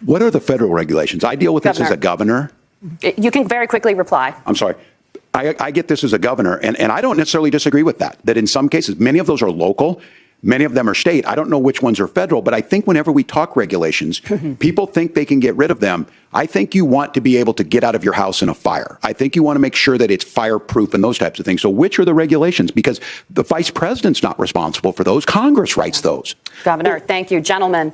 What are the federal regulations? I deal with this as a governor.
You can very quickly reply.
I'm sorry. I get this as a governor, and I don't necessarily disagree with that in some cases, many of those are local, many of them are state. I don't know which ones are federal, but I think whenever we talk regulations, people think they can get rid of them. I think you want to be able to get out of your house in a fire. I think you want to make sure that it's fireproof and those types of things. So which are the regulations? Because the vice president's not responsible for those. Congress writes those.
Governor, thank you. Gentlemen.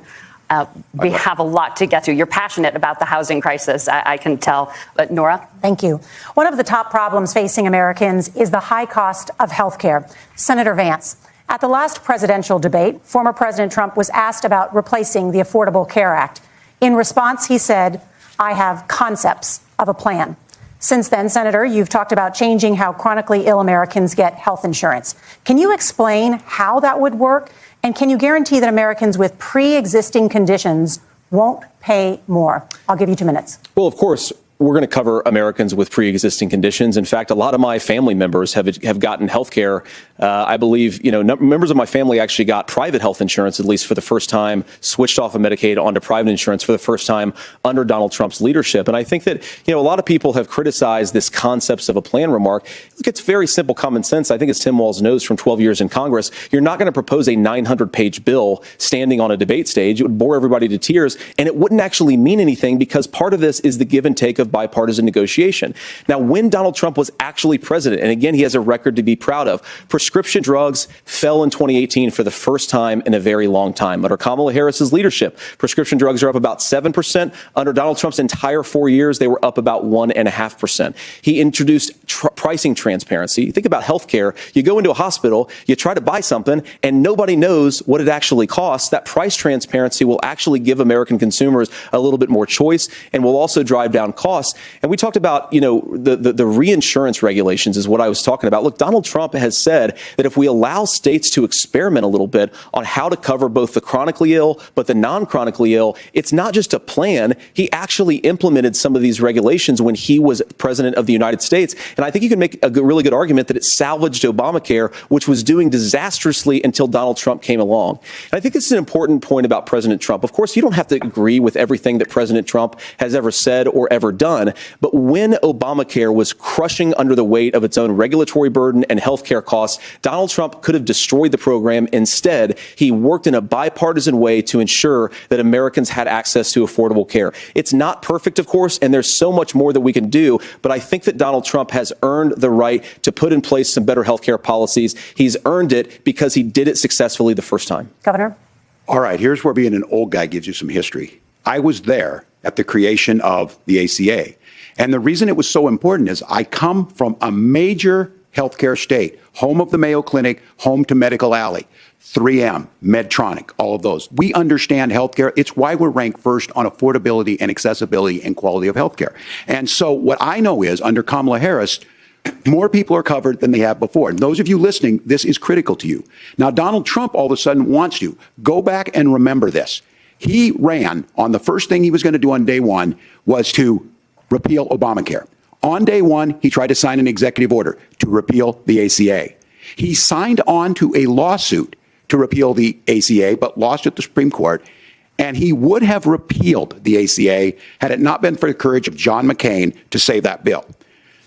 We have a lot to get to. You're passionate about the housing crisis, I can tell. But Norah?
Thank you. One of the top problems facing Americans is the high cost of health care. Senator Vance, at the last presidential debate, former President Trump was asked about replacing the Affordable Care Act. In response, he said, "I have concepts of a plan." Since then, Senator, you've talked about changing how chronically ill Americans get health insurance. Can you explain how that would work? And can you guarantee that Americans with pre-existing conditions won't pay more? I'll give you 2 minutes.
Well, of course, we're going to cover Americans with pre-existing conditions. In fact, a lot of my family members have gotten health care. I believe, members of my family actually got private health insurance, at least for the first time, switched off of Medicaid onto private insurance for the first time under Donald Trump's leadership. And I think that, a lot of people have criticized this concepts of a plan remark. Look, it's very simple common sense. I think as Tim Walz knows from 12 years in Congress, you're not going to propose a 900-page bill standing on a debate stage. It would bore everybody to tears, and it wouldn't actually mean anything because part of this is the give and take of of bipartisan negotiation. Now, when Donald Trump was actually president, and again, he has a record to be proud of, prescription drugs fell in 2018 for the first time in a very long time. Under Kamala Harris's leadership, prescription drugs are up about 7%. Under Donald Trump's entire 4 years, they were up about 1.5%. He introduced pricing transparency. Think about healthcare. You go into a hospital, you try to buy something, and nobody knows what it actually costs. That price transparency will actually give American consumers a little bit more choice and will also drive down costs. And we talked about, the reinsurance regulations is what I was talking about. Look, Donald Trump has said that if we allow states to experiment a little bit on how to cover both the chronically ill, but the non-chronically ill, it's not just a plan. He actually implemented some of these regulations when he was president of the United States. And I think you can make a really good argument that it salvaged Obamacare, which was doing disastrously until Donald Trump came along. And I think this is an important point about President Trump. Of course, you don't have to agree with everything that President Trump has ever said or ever done. But when Obamacare was crushing under the weight of its own regulatory burden and health care costs, Donald Trump could have destroyed the program. Instead, he worked in a bipartisan way to ensure that Americans had access to affordable care. It's not perfect, of course, and there's so much more that we can do. But I think that Donald Trump has earned the right to put in place some better health care policies. He's earned it because he did it successfully the first time.
Governor?
All right, here's where being an old guy gives you some history. I was there at the creation of the ACA. And the reason it was so important is I come from a major healthcare state, home of the Mayo Clinic, home to Medical Alley, 3M, Medtronic, all of those. We understand healthcare. It's why we're ranked first on affordability and accessibility and quality of healthcare. And so what I know is under Kamala Harris, more people are covered than they have before. And those of you listening, this is critical to you. Now, Donald Trump all of a sudden wants to go back and remember this. He ran on the first thing he was going to do on day one was to repeal Obamacare. On day one, he tried to sign an executive order to repeal the ACA. He signed on to a lawsuit to repeal the ACA, but lost at the Supreme Court. And he would have repealed the ACA had it not been for the courage of John McCain to save that bill.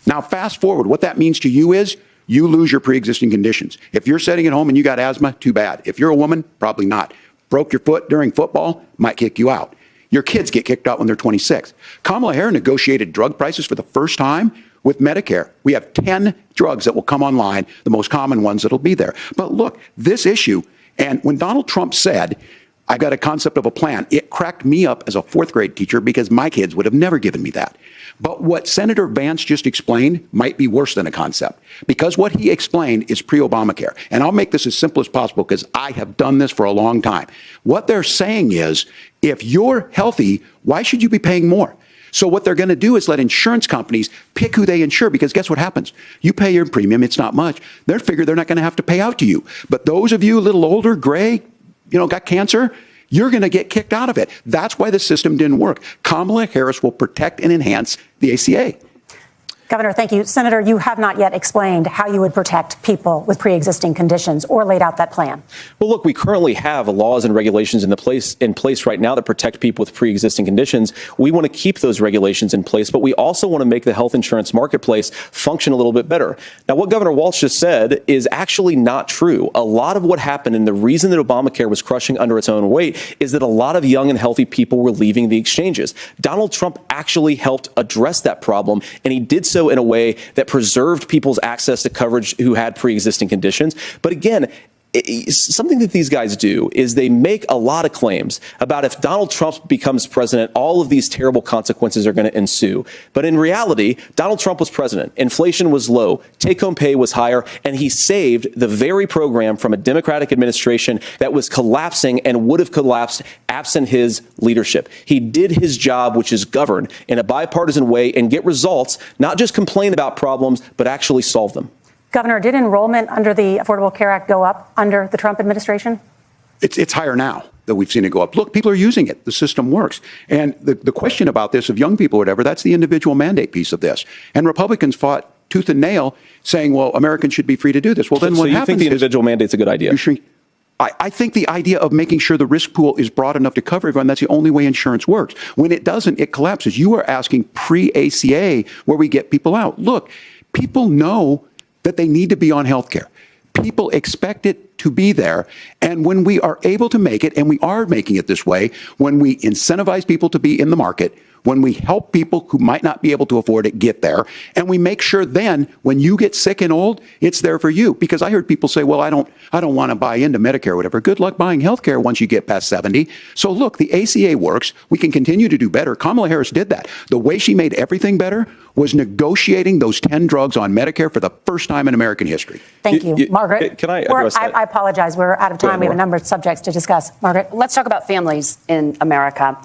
Now, fast forward, what that means to you is you lose your pre-existing conditions. If you're sitting at home and you got asthma, too bad. If you're a woman, probably not. Broke your foot during football, might kick you out. Your kids get kicked out when they're 26. Kamala Harris negotiated drug prices for the first time with Medicare. We have 10 drugs that will come online, the most common ones that'll be there. But look, this issue, and when Donald Trump said, I've got a concept of a plan, it cracked me up as a fourth grade teacher because my kids would have never given me that. But what Senator Vance just explained might be worse than a concept, because what he explained is pre-Obamacare. And I'll make this as simple as possible because I have done this for a long time. What they're saying is, if you're healthy, why should you be paying more? So what they're going to do is let insurance companies pick who they insure, because guess what happens? You pay your premium, it's not much. They figure they're not going to have to pay out to you. But those of you a little older, gray, got cancer, you're going to get kicked out of it. That's why the system didn't work. Kamala Harris will protect and enhance the ACA.
Governor, thank you. Senator, you have not yet explained how you would protect people with pre-existing conditions or laid out that plan.
Well, look, we currently have laws and regulations in place right now that protect people with pre-existing conditions. We want to keep those regulations in place, but we also want to make the health insurance marketplace function a little bit better. Now, what Governor Walz just said is actually not true. A lot of what happened, and the reason that Obamacare was crushing under its own weight, is that a lot of young and healthy people were leaving the exchanges. Donald Trump actually helped address that problem, and he did so in a way that preserved people's access to coverage who had pre-existing conditions. But again, something that these guys do is they make a lot of claims about if Donald Trump becomes president, all of these terrible consequences are going to ensue. But in reality, Donald Trump was president. Inflation was low. Take-home pay was higher. And he saved the very program from a Democratic administration that was collapsing and would have collapsed absent his leadership. He did his job, which is govern in a bipartisan way and get results, not just complain about problems, but actually solve them.
Governor, did enrollment under the Affordable Care Act go up under the Trump administration?
It's higher now that we've seen it go up. Look, people are using it. The system works. And the question about this of young people or whatever, that's the individual mandate piece of this. And Republicans fought tooth and nail saying, well, Americans should be free to do this. Well, then what happens is... So you think the individual mandate's a good idea? I think the idea of making sure the risk pool is broad enough to cover everyone, that's the only way insurance works. When it doesn't, it collapses. You are asking pre-ACA where we get people out. Look, people know that they need to be on health care. People expect it to be there. And when we are able to make it, and we are making it this way, when we incentivize people to be in the market, when we help people who might not be able to afford it get there, and we make sure then when you get sick and old, it's there for you. Because I heard people say, well, I don't want to buy into Medicare or whatever. Good luck buying health care once you get past 70. So look, the ACA works. We can continue to do better. Kamala Harris did that. The way she made everything better was negotiating those 10 drugs on Medicare for the first time in American history.
Thank you. Margaret.
Can I address that?
I apologize. We're out of time. We have a number of subjects to discuss. Margaret.
Let's talk about families in America.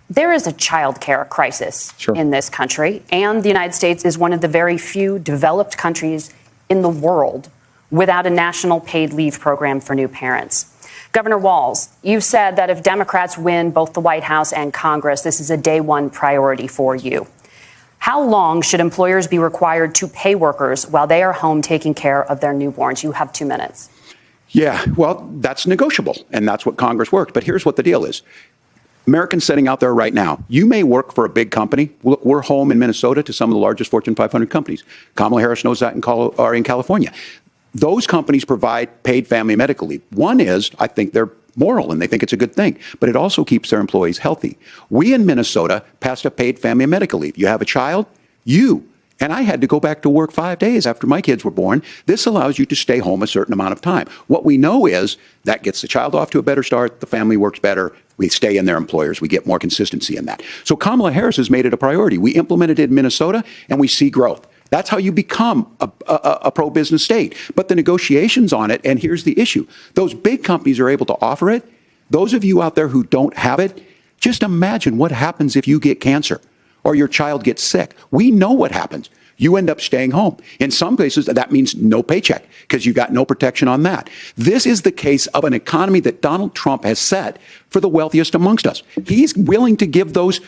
There is a child care crisis in this country, and the United States is one of the very few developed countries in the world without a national paid leave program for new parents. Governor Walz, you've said that if Democrats win both the White House and Congress, this is a day one priority for you. How long should employers be required to pay workers while they are home taking care of their newborns? You have 2 minutes.
Yeah, well, that's negotiable, and that's what Congress worked. But here's what the deal is. Americans sitting out there right now, you may work for a big company. Look, we're home in Minnesota to some of the largest Fortune 500 companies. Kamala Harris knows that in California. Those companies provide paid family medical leave. One is, I think they're moral and they think it's a good thing, but it also keeps their employees healthy. We in Minnesota passed a paid family medical leave. You have a child, and I had to go back to work 5 days after my kids were born. This allows you to stay home a certain amount of time. What we know is that gets the child off to a better start. The family works better. We stay in their employers. We get more consistency in that. So Kamala Harris has made it a priority. We implemented it in Minnesota, and we see growth. That's how you become a pro-business state. But the negotiations on it, and here's the issue. Those big companies are able to offer it. Those of you out there who don't have it, just imagine what happens if you get cancer or your child gets sick. We know what happens. You end up staying home. In some cases, that means no paycheck because you got no protection on that. This is the case of an economy that Donald Trump has set for the wealthiest amongst us. He's willing to give those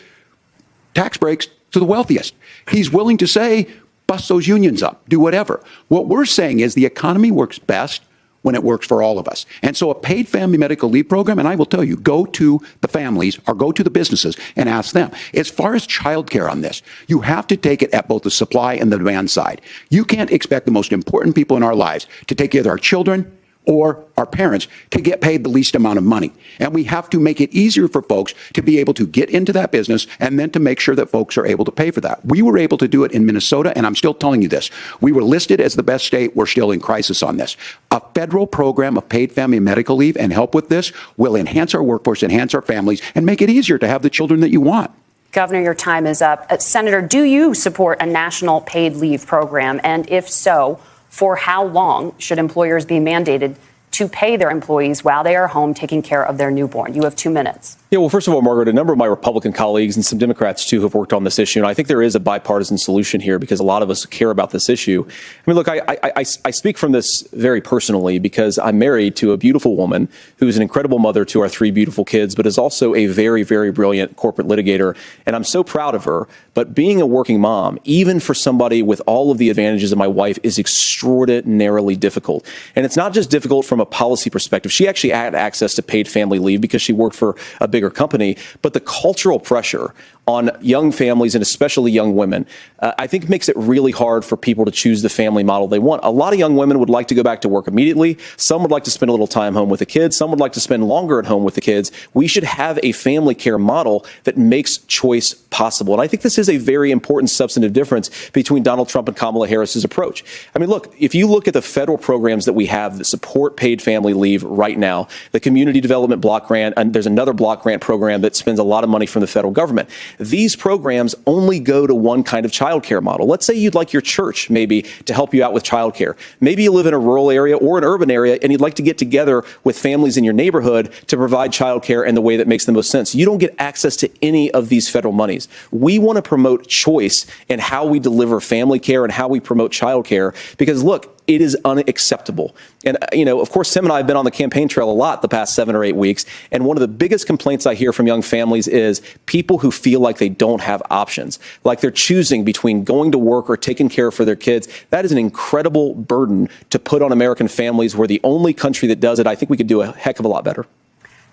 tax breaks to the wealthiest. He's willing to say, bust those unions up, do whatever. What we're saying is the economy works best when it works for all of us. And so a paid family medical leave program, and I will tell you, go to the families or go to the businesses and ask them. As far as childcare on this, you have to take it at both the supply and the demand side. You can't expect the most important people in our lives to take care of our children or our parents to get paid the least amount of money. And we have to make it easier for folks to be able to get into that business and then to make sure that folks are able to pay for that. We were able to do it in Minnesota, and I'm still telling you this. We were listed as the best state. We're still in crisis on this. A federal program of paid family medical leave and help with this will enhance our workforce, enhance our families, and make it easier to have the children that you want.
Governor, your time is up. Senator, do you support a national paid leave program? And if so, for how long should employers be mandated to pay their employees while they are home taking care of their newborn? You have 2 minutes.
Yeah, well, first of all, Margaret, a number of my Republican colleagues and some Democrats, too, have worked on this issue. And I think there is a bipartisan solution here because a lot of us care about this issue. I mean, look, I speak from this very personally because I'm married to a beautiful woman who is an incredible mother to our 3 beautiful kids, but is also a very, very brilliant corporate litigator. And I'm so proud of her. But being a working mom, even for somebody with all of the advantages of my wife, is extraordinarily difficult. And it's not just difficult from a policy perspective. She actually had access to paid family leave because she worked for a bigger company, but the cultural pressure on young families and especially young women, I think makes it really hard for people to choose the family model they want. A lot of young women would like to go back to work immediately. Some would like to spend a little time home with the kids. Some would like to spend longer at home with the kids. We should have a family care model that makes choice possible. And I think this is a very important substantive difference between Donald Trump and Kamala Harris's approach. I mean, look, if you look at the federal programs that we have that support paid family leave right now, the Community Development Block Grant, and there's another block grant program that spends a lot of money from the federal government. These programs only go to one kind of childcare model. Let's say you'd like your church maybe to help you out with childcare. Maybe you live in a rural area or an urban area and you'd like to get together with families in your neighborhood to provide childcare in the way that makes the most sense. You don't get access to any of these federal monies. We want to promote choice in how we deliver family care and how we promote childcare because, look, it is unacceptable. And, of course, Tim and I have been on the campaign trail a lot the past 7 or 8 weeks. And one of the biggest complaints I hear from young families is people who feel like they don't have options, like they're choosing between going to work or taking care for their kids. That is an incredible burden to put on American families. We're the only country that does it. I think we could do a heck of a lot better.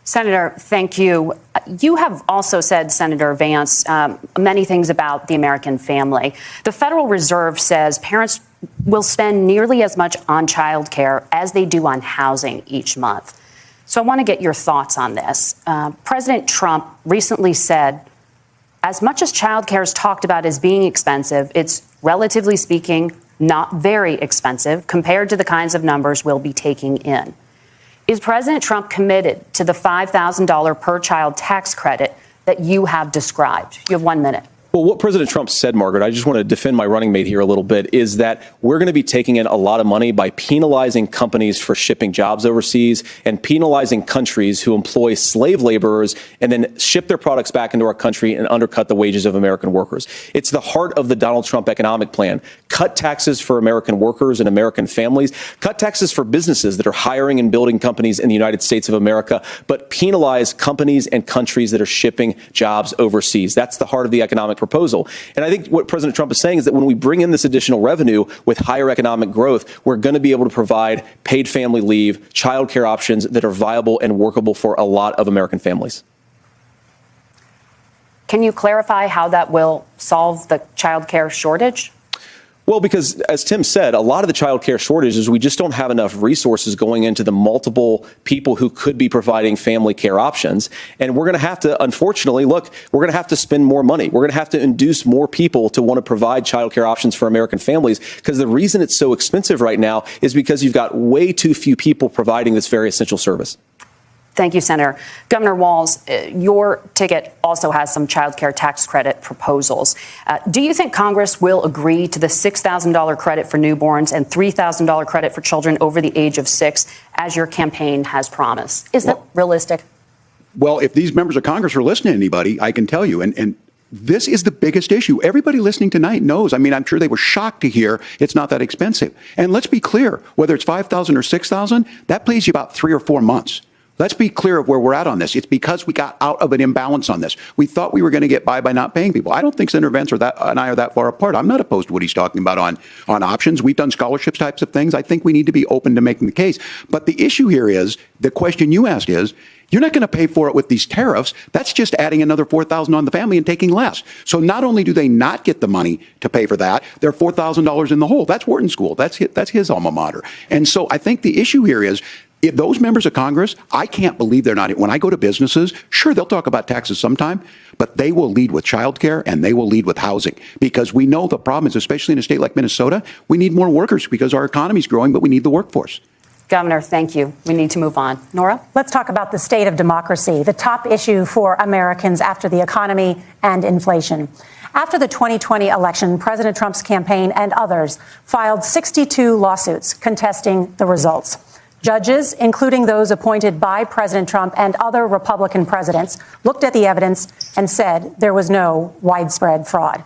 Senator, thank you. You have also said, Senator Vance, many things about the American family. The Federal Reserve says parents will spend nearly as much on child care as they do on housing each month. So I want to get your thoughts on this. President Trump recently said As much as childcare is talked about as being expensive, it's relatively speaking not very expensive compared to the kinds of numbers we'll be taking in. Is President Trump committed to the $5,000 per child tax credit that you have described? You have 1 minute.
Well, what President Trump said, Margaret, I just want to defend my running mate here a little bit, is that we're going to be taking in a lot of money by penalizing companies for shipping jobs overseas and penalizing countries who employ slave laborers and then ship their products back into our country and undercut the wages of American workers. It's the heart of the Donald Trump economic plan. Cut taxes for American workers and American families. Cut taxes for businesses that are hiring and building companies in the United States of America, but penalize companies and countries that are shipping jobs overseas. That's the heart of the economic proposal. And I think what President Trump is saying is that when we bring in this additional revenue with higher economic growth, we're going to be able to provide paid family leave, childcare options that are viable and workable for a lot of American families.
Can you clarify how that will solve the childcare shortage?
Well, because as Tim said, a lot of the child care shortage is we just don't have enough resources going into the multiple people who could be providing family care options. And we're going to have to, unfortunately, we're going to have to spend more money. We're going to have to induce more people to want to provide child care options for American families, because the reason it's so expensive right now is because you've got way too few people providing this very essential service.
Thank you, Senator. Governor Walz, your ticket also has some child care tax credit proposals. Do you think Congress will agree to the $6,000 credit for newborns and $3,000 credit for children over the age of 6, as your campaign has promised? Is that realistic?
Well, if these members of Congress are listening to anybody, I can tell you, and this is the biggest issue. Everybody listening tonight knows. I mean, I'm sure they were shocked to hear it's not that expensive. And let's be clear, whether it's $5,000 or $6,000, that pays you about 3 or 4 months. Let's be clear of where we're at on this. It's because we got out of an imbalance on this. We thought we were going to get by not paying people. I don't think Senator Vance and I are that far apart. I'm not opposed to what he's talking about on options. We've done scholarships types of things. I think we need to be open to making the case. But the issue here is, the question you asked is, you're not going to pay for it with these tariffs. That's just adding another $4,000 on the family and taking less. So not only do they not get the money to pay for that, they're $4,000 in the hole. That's Wharton School. That's his alma mater. And so I think the issue here is, if those members of Congress, I can't believe they're not. When I go to businesses, sure, they'll talk about taxes sometime, but they will lead with childcare and they will lead with housing, because we know the problem is, especially in a state like Minnesota, we need more workers because our economy is growing, but we need the workforce.
Governor, thank you. We need to move on. Norah?
Let's talk about the state of democracy, the top issue for Americans after the economy and inflation. After the 2020 election, President Trump's campaign and others filed 62 lawsuits contesting the results. Judges, including those appointed by President Trump and other Republican presidents, looked at the evidence and said there was no widespread fraud.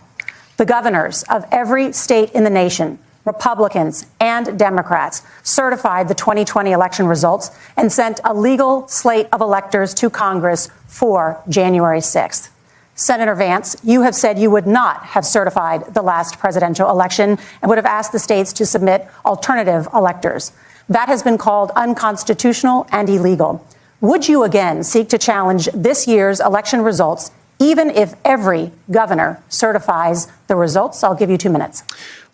The governors of every state in the nation, Republicans and Democrats, certified the 2020 election results and sent a legal slate of electors to Congress for January 6th. Senator Vance, you have said you would not have certified the last presidential election and would have asked the states to submit alternative electors. That has been called unconstitutional and illegal. Would you again seek to challenge this year's election results, even if every governor certifies the results? I'll give you 2 minutes.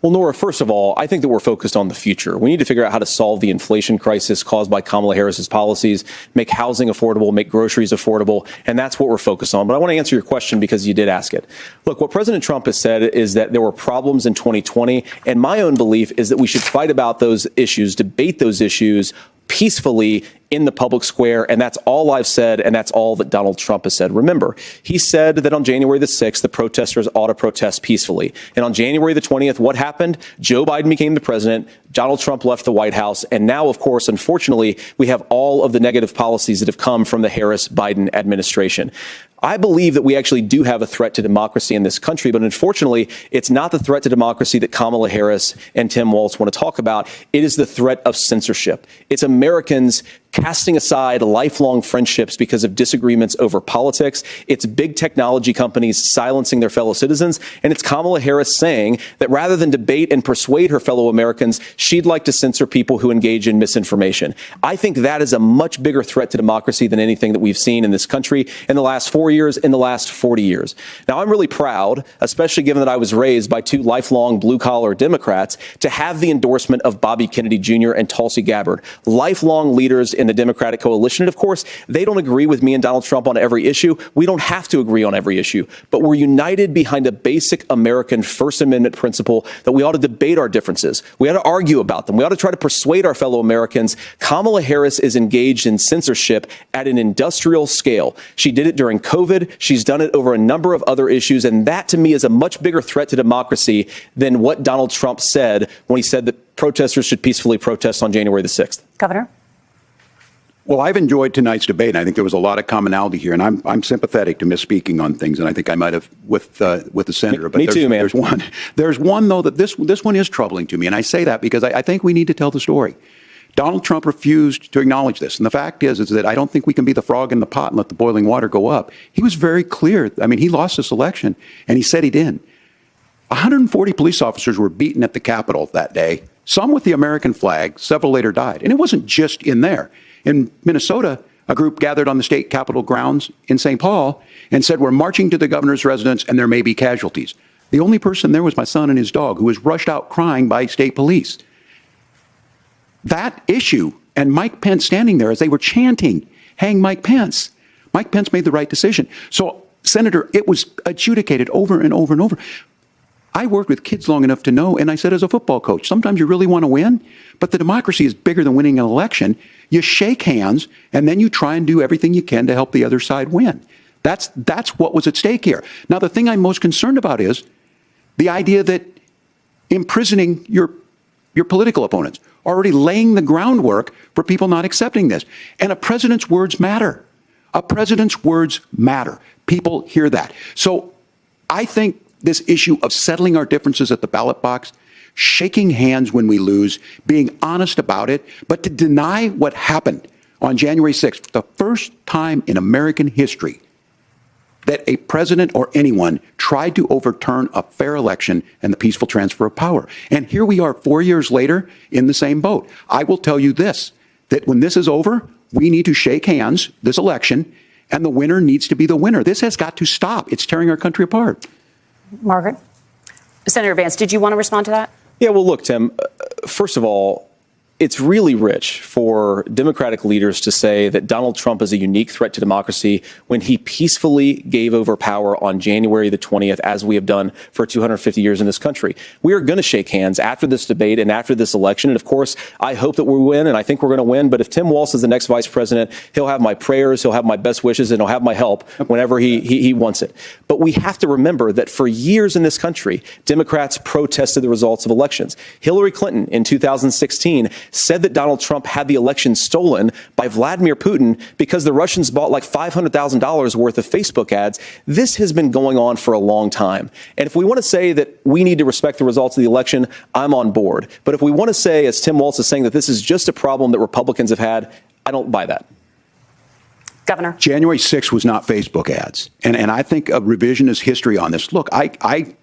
Well, Norah, first of all, I think that we're focused on the future. We need to figure out how to solve the inflation crisis caused by Kamala Harris's policies, make housing affordable, make groceries affordable, and that's what we're focused on. But I want to answer your question because you did ask it. Look, what President Trump has said is that there were problems in 2020, and my own belief is that we should fight about those issues, debate those issues peacefully in the public square, and that's all I've said, and that's all that Donald Trump has said. Remember, he said that on January the 6th, the protesters ought to protest peacefully. And on January the 20th, what happened? Joe Biden became the president, Donald Trump left the White House, and now, of course, unfortunately, we have all of the negative policies that have come from the Harris-Biden administration. I believe that we actually do have a threat to democracy in this country, but unfortunately, it's not the threat to democracy that Kamala Harris and Tim Walz want to talk about. It is the threat of censorship. It's Americans casting aside lifelong friendships because of disagreements over politics. It's big technology companies silencing their fellow citizens. And it's Kamala Harris saying that rather than debate and persuade her fellow Americans, she'd like to censor people who engage in misinformation. I think that is a much bigger threat to democracy than anything that we've seen in this country in the last 4 years, in the last 40 years. Now, I'm really proud, especially given that I was raised by two lifelong blue-collar Democrats, to have the endorsement of Bobby Kennedy Jr. and Tulsi Gabbard, lifelong leaders in the Democratic coalition. And of course, they don't agree with me and Donald Trump on every issue. We don't have to agree on every issue, but we're united behind a basic American First Amendment principle that we ought to debate our differences. We ought to argue about them. We ought to try to persuade our fellow Americans. Kamala Harris is engaged in censorship at an industrial scale. She did it during COVID. She's done it over a number of other issues. And that, to me, is a much bigger threat to democracy than what Donald Trump said when he said that protesters should peacefully protest on January the 6th.
Governor?
Well, I've enjoyed tonight's debate, and I think there was a lot of commonality here. And I'm sympathetic to misspeaking on things, and I think I might have with the senator. But
me too, man.
There's one though that this one is troubling to me, and I say that because I think we need to tell the story. Donald Trump refused to acknowledge this, and the fact is that I don't think we can be the frog in the pot and let the boiling water go up. He was very clear. I mean, he lost this election, and he said he didn't. 140 police officers were beaten at the Capitol that day. Some with the American flag. Several later died, and it wasn't just in there. In Minnesota, a group gathered on the state capitol grounds in St. Paul and said, we're marching to the governor's residence and there may be casualties. The only person there was my son and his dog, who was rushed out crying by state police. That issue, and Mike Pence standing there as they were chanting, hang Mike Pence. Mike Pence made the right decision. So, Senator, it was adjudicated over and over and over. I worked with kids long enough to know, and I said as a football coach, sometimes you really want to win, but the democracy is bigger than winning an election. You shake hands, and then you try and do everything you can to help the other side win. That's what was at stake here. Now, the thing I'm most concerned about is the idea that imprisoning your political opponents, already laying the groundwork for people not accepting this. And a president's words matter. A president's words matter. People hear that. So I think this issue of settling our differences at the ballot box, shaking hands when we lose, being honest about it, but to deny what happened on January 6th, the first time in American history that a president or anyone tried to overturn a fair election and the peaceful transfer of power. And here we are 4 years later in the same boat. I will tell you this, that when this is over, we need to shake hands this election, and the winner needs to be the winner. This has got to stop. It's tearing our country apart.
Margaret?
Senator Vance, did you want to respond to that?
Yeah, well, look, Tim, first of all, it's really rich for Democratic leaders to say that Donald Trump is a unique threat to democracy when he peacefully gave over power on January the 20th, as we have done for 250 years in this country. We are going to shake hands after this debate and after this election. And of course, I hope that we win, and I think we're going to win. But if Tim Walz is the next vice president, he'll have my prayers, he'll have my best wishes, and he'll have my help whenever he wants it. But we have to remember that for years in this country, Democrats protested the results of elections. Hillary Clinton in 2016 said that Donald Trump had the election stolen by Vladimir Putin because the Russians bought like $500,000 worth of Facebook ads. This has been going on for a long time. And if we want to say that we need to respect the results of the election, I'm on board. But if we want to say, as Tim Walz is saying, that this is just a problem that Republicans have had, I don't buy that.
Governor?
January 6th was not Facebook ads. And I think a revisionist history on this. Look, I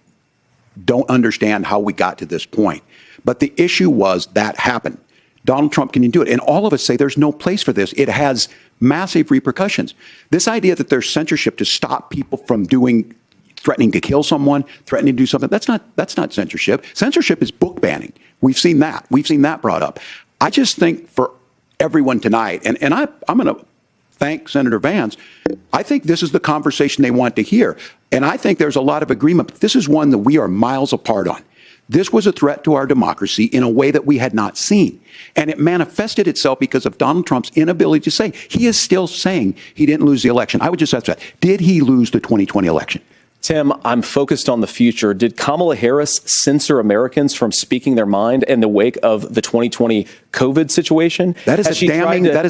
don't understand how we got to this point. But the issue was that happened. Donald Trump can do it. And all of us say there's no place for this. It has massive repercussions. This idea that there's censorship to stop people from threatening to kill someone, threatening to do something, that's not censorship. Censorship is book banning. We've seen that. We've seen that brought up. I just think for everyone tonight, and I'm going to thank Senator Vance, I think this is the conversation they want to hear. And I think there's a lot of agreement. But this is one that we are miles apart on. This was a threat to our democracy in a way that we had not seen. And it manifested itself because of Donald Trump's inability to say. He is still saying he didn't lose the election. I would just ask that. Did he lose the 2020 election?
Tim, I'm focused on the future. Did Kamala Harris censor Americans from speaking their mind in the wake of the 2020 COVID situation?
That is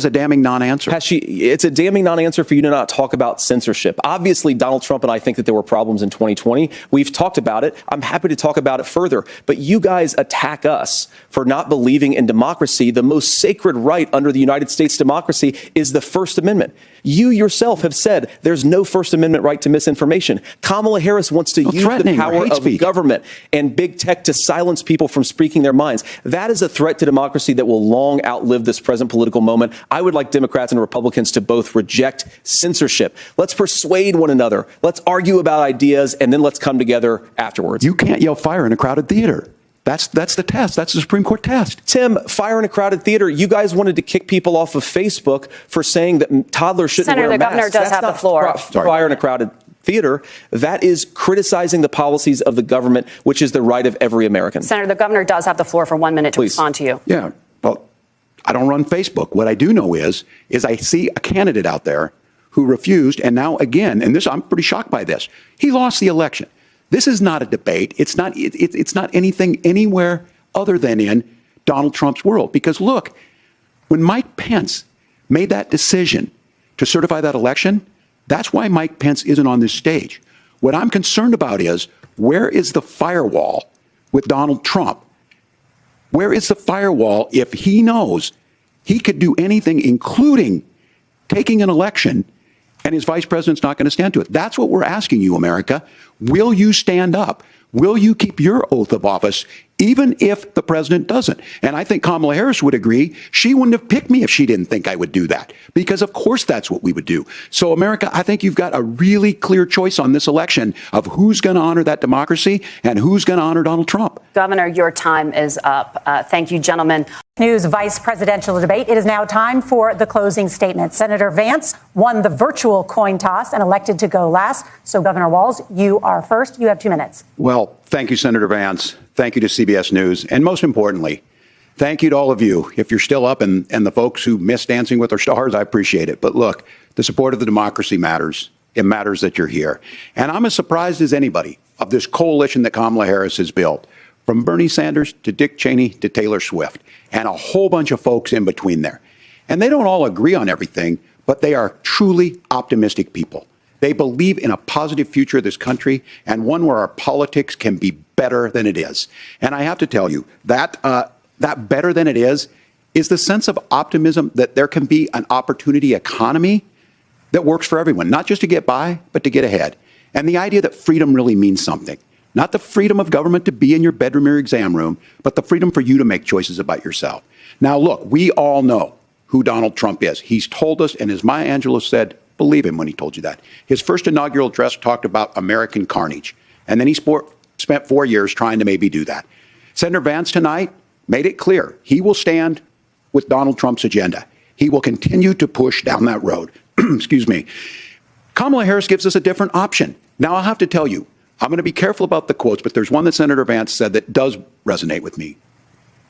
a damning non-answer.
It's a damning non-answer for you to not talk about censorship. Obviously, Donald Trump and I think that there were problems in 2020. We've talked about it. I'm happy to talk about it further. But you guys attack us for not believing in democracy. The most sacred right under the United States democracy is the First Amendment. You yourself have said there's no First Amendment right to misinformation. Kamala Harris wants to use the power of government and big tech to silence people from speaking their minds. That is a threat to democracy that will long outlive this present political moment. I would like Democrats and Republicans to both reject censorship. Let's persuade one another. Let's argue about ideas, and then let's come together afterwards.
You can't yell fire in a crowded theater. That's the test. That's the Supreme Court test.
Tim, fire in a crowded theater. You guys wanted to kick people off of Facebook for saying that toddlers shouldn't
Senator,
wear masks.
the governor does have the floor.
Fire in a crowded theater. That is criticizing the policies of the government, which is the right of every American.
Senator, the governor does have the floor for 1 minute to respond to you.
Yeah. Well, I don't run Facebook. What I do know is I see a candidate out there who refused, and now again, and this, I'm pretty shocked by this. He lost the election. This is not a debate. It's not anything anywhere other than in Donald Trump's world. Because look, when Mike Pence made that decision to certify that election, that's why Mike Pence isn't on this stage. What I'm concerned about is, where is the firewall with Donald Trump? Where is the firewall if he knows he could do anything, including taking an election, and his vice president's not going to stand to it? That's what we're asking you, America. Will you stand up? Will you keep your oath of office, even if the president doesn't? And I think Kamala Harris would agree. She wouldn't have picked me if she didn't think I would do that, because of course that's what we would do. So, America, I think you've got a really clear choice on this election of who's going to honor that democracy and who's going to honor Donald Trump.
Governor, your time is up. Thank you, gentlemen.
News vice presidential debate. It is now time for the closing statement. Senator Vance won the virtual coin toss and elected to go last. So, Governor Walz, you are first. You have 2 minutes.
Well, thank you, Senator Vance. Thank you to CBS News. And most importantly, thank you to all of you. If you're still up and the folks who miss Dancing with Our Stars, I appreciate it. But look, the support of the democracy matters. It matters that you're here. And I'm as surprised as anybody of this coalition that Kamala Harris has built, from Bernie Sanders to Dick Cheney to Taylor Swift, and a whole bunch of folks in between there. And they don't all agree on everything, but they are truly optimistic people. They believe in a positive future of this country, and one where our politics can be better than it is. And I have to tell you, that better than it is the sense of optimism that there can be an opportunity economy that works for everyone, not just to get by, but to get ahead. And the idea that freedom really means something. Not the freedom of government to be in your bedroom or exam room, but the freedom for you to make choices about yourself. Now, look, we all know who Donald Trump is. He's told us, and as Maya Angelou said, believe him when he told you that. His first inaugural address talked about American carnage, and then he spent 4 years trying to maybe do that. Senator Vance tonight made it clear he will stand with Donald Trump's agenda. He will continue to push down that road. Excuse me. Kamala Harris gives us a different option. Now, I'll have to tell you, I'm going to be careful about the quotes, but there's one that Senator Vance said that does resonate with me.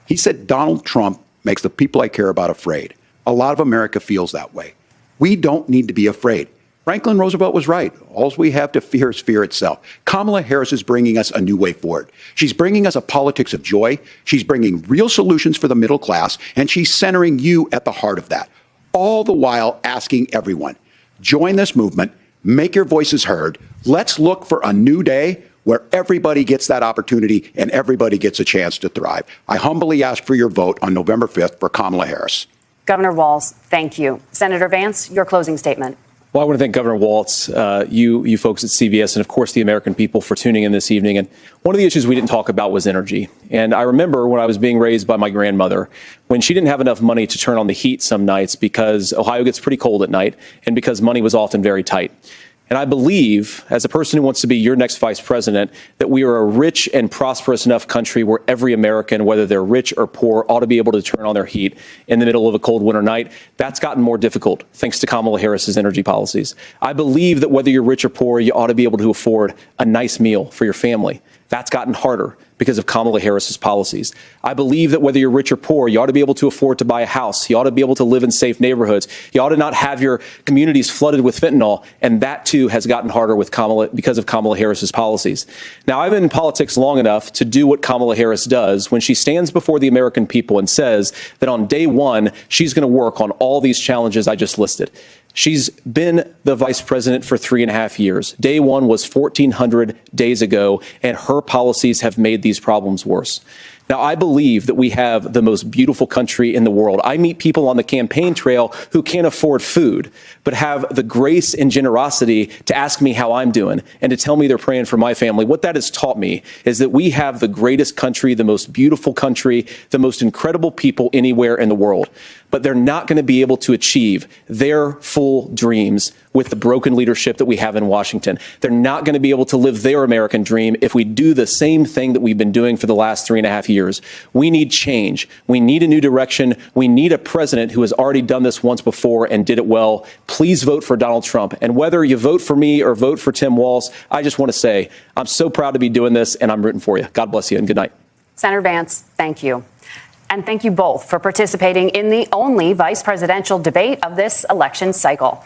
He said, Donald Trump makes the people I care about afraid. A lot of America feels that way. We don't need to be afraid. Franklin Roosevelt was right. All we have to fear is fear itself. Kamala Harris is bringing us a new way forward. She's bringing us a politics of joy. She's bringing real solutions for the middle class, and she's centering you at the heart of that. All the while asking everyone, join this movement, make your voices heard. Let's look for a new day where everybody gets that opportunity and everybody gets a chance to thrive. I humbly ask for your vote on November 5th for Kamala Harris.
Governor Walz, thank you. Senator Vance, your closing statement.
Well, I want to thank Governor Walz, you folks at CBS, and of course the American people for tuning in this evening. And one of the issues we didn't talk about was energy. And I remember when I was being raised by my grandmother, when she didn't have enough money to turn on the heat some nights because Ohio gets pretty cold at night and because money was often very tight. And I believe, as a person who wants to be your next vice president, that we are a rich and prosperous enough country where every American, whether they're rich or poor, ought to be able to turn on their heat in the middle of a cold winter night. That's gotten more difficult thanks to Kamala Harris's energy policies. I believe that whether you're rich or poor, you ought to be able to afford a nice meal for your family. That's gotten harder because of Kamala Harris's policies. I believe that whether you're rich or poor, you ought to be able to afford to buy a house. You ought to be able to live in safe neighborhoods. You ought to not have your communities flooded with fentanyl. And that, too, has gotten harder with because of Kamala Harris's policies. Now, I've been in politics long enough to do what Kamala Harris does when she stands before the American people and says that on day one, she's going to work on all these challenges I just listed. She's been the vice president for 3.5 years. Day one was 1,400 days ago, and her policies have made these problems worse. Now, I believe that we have the most beautiful country in the world. I meet people on the campaign trail who can't afford food, but have the grace and generosity to ask me how I'm doing and to tell me they're praying for my family. What that has taught me is that we have the greatest country, the most beautiful country, the most incredible people anywhere in the world. But they're not going to be able to achieve their full dreams with the broken leadership that we have in Washington. They're not going to be able to live their American dream if we do the same thing that we've been doing for the last 3.5 years. We need change. We need a new direction. We need a president who has already done this once before and did it well. Please vote for Donald Trump. And whether you vote for me or vote for Tim Walz, I just want to say I'm so proud to be doing this, and I'm rooting for you. God bless you, and good night.
Senator Vance, thank you. And thank you both for participating in the only vice presidential debate of this election cycle.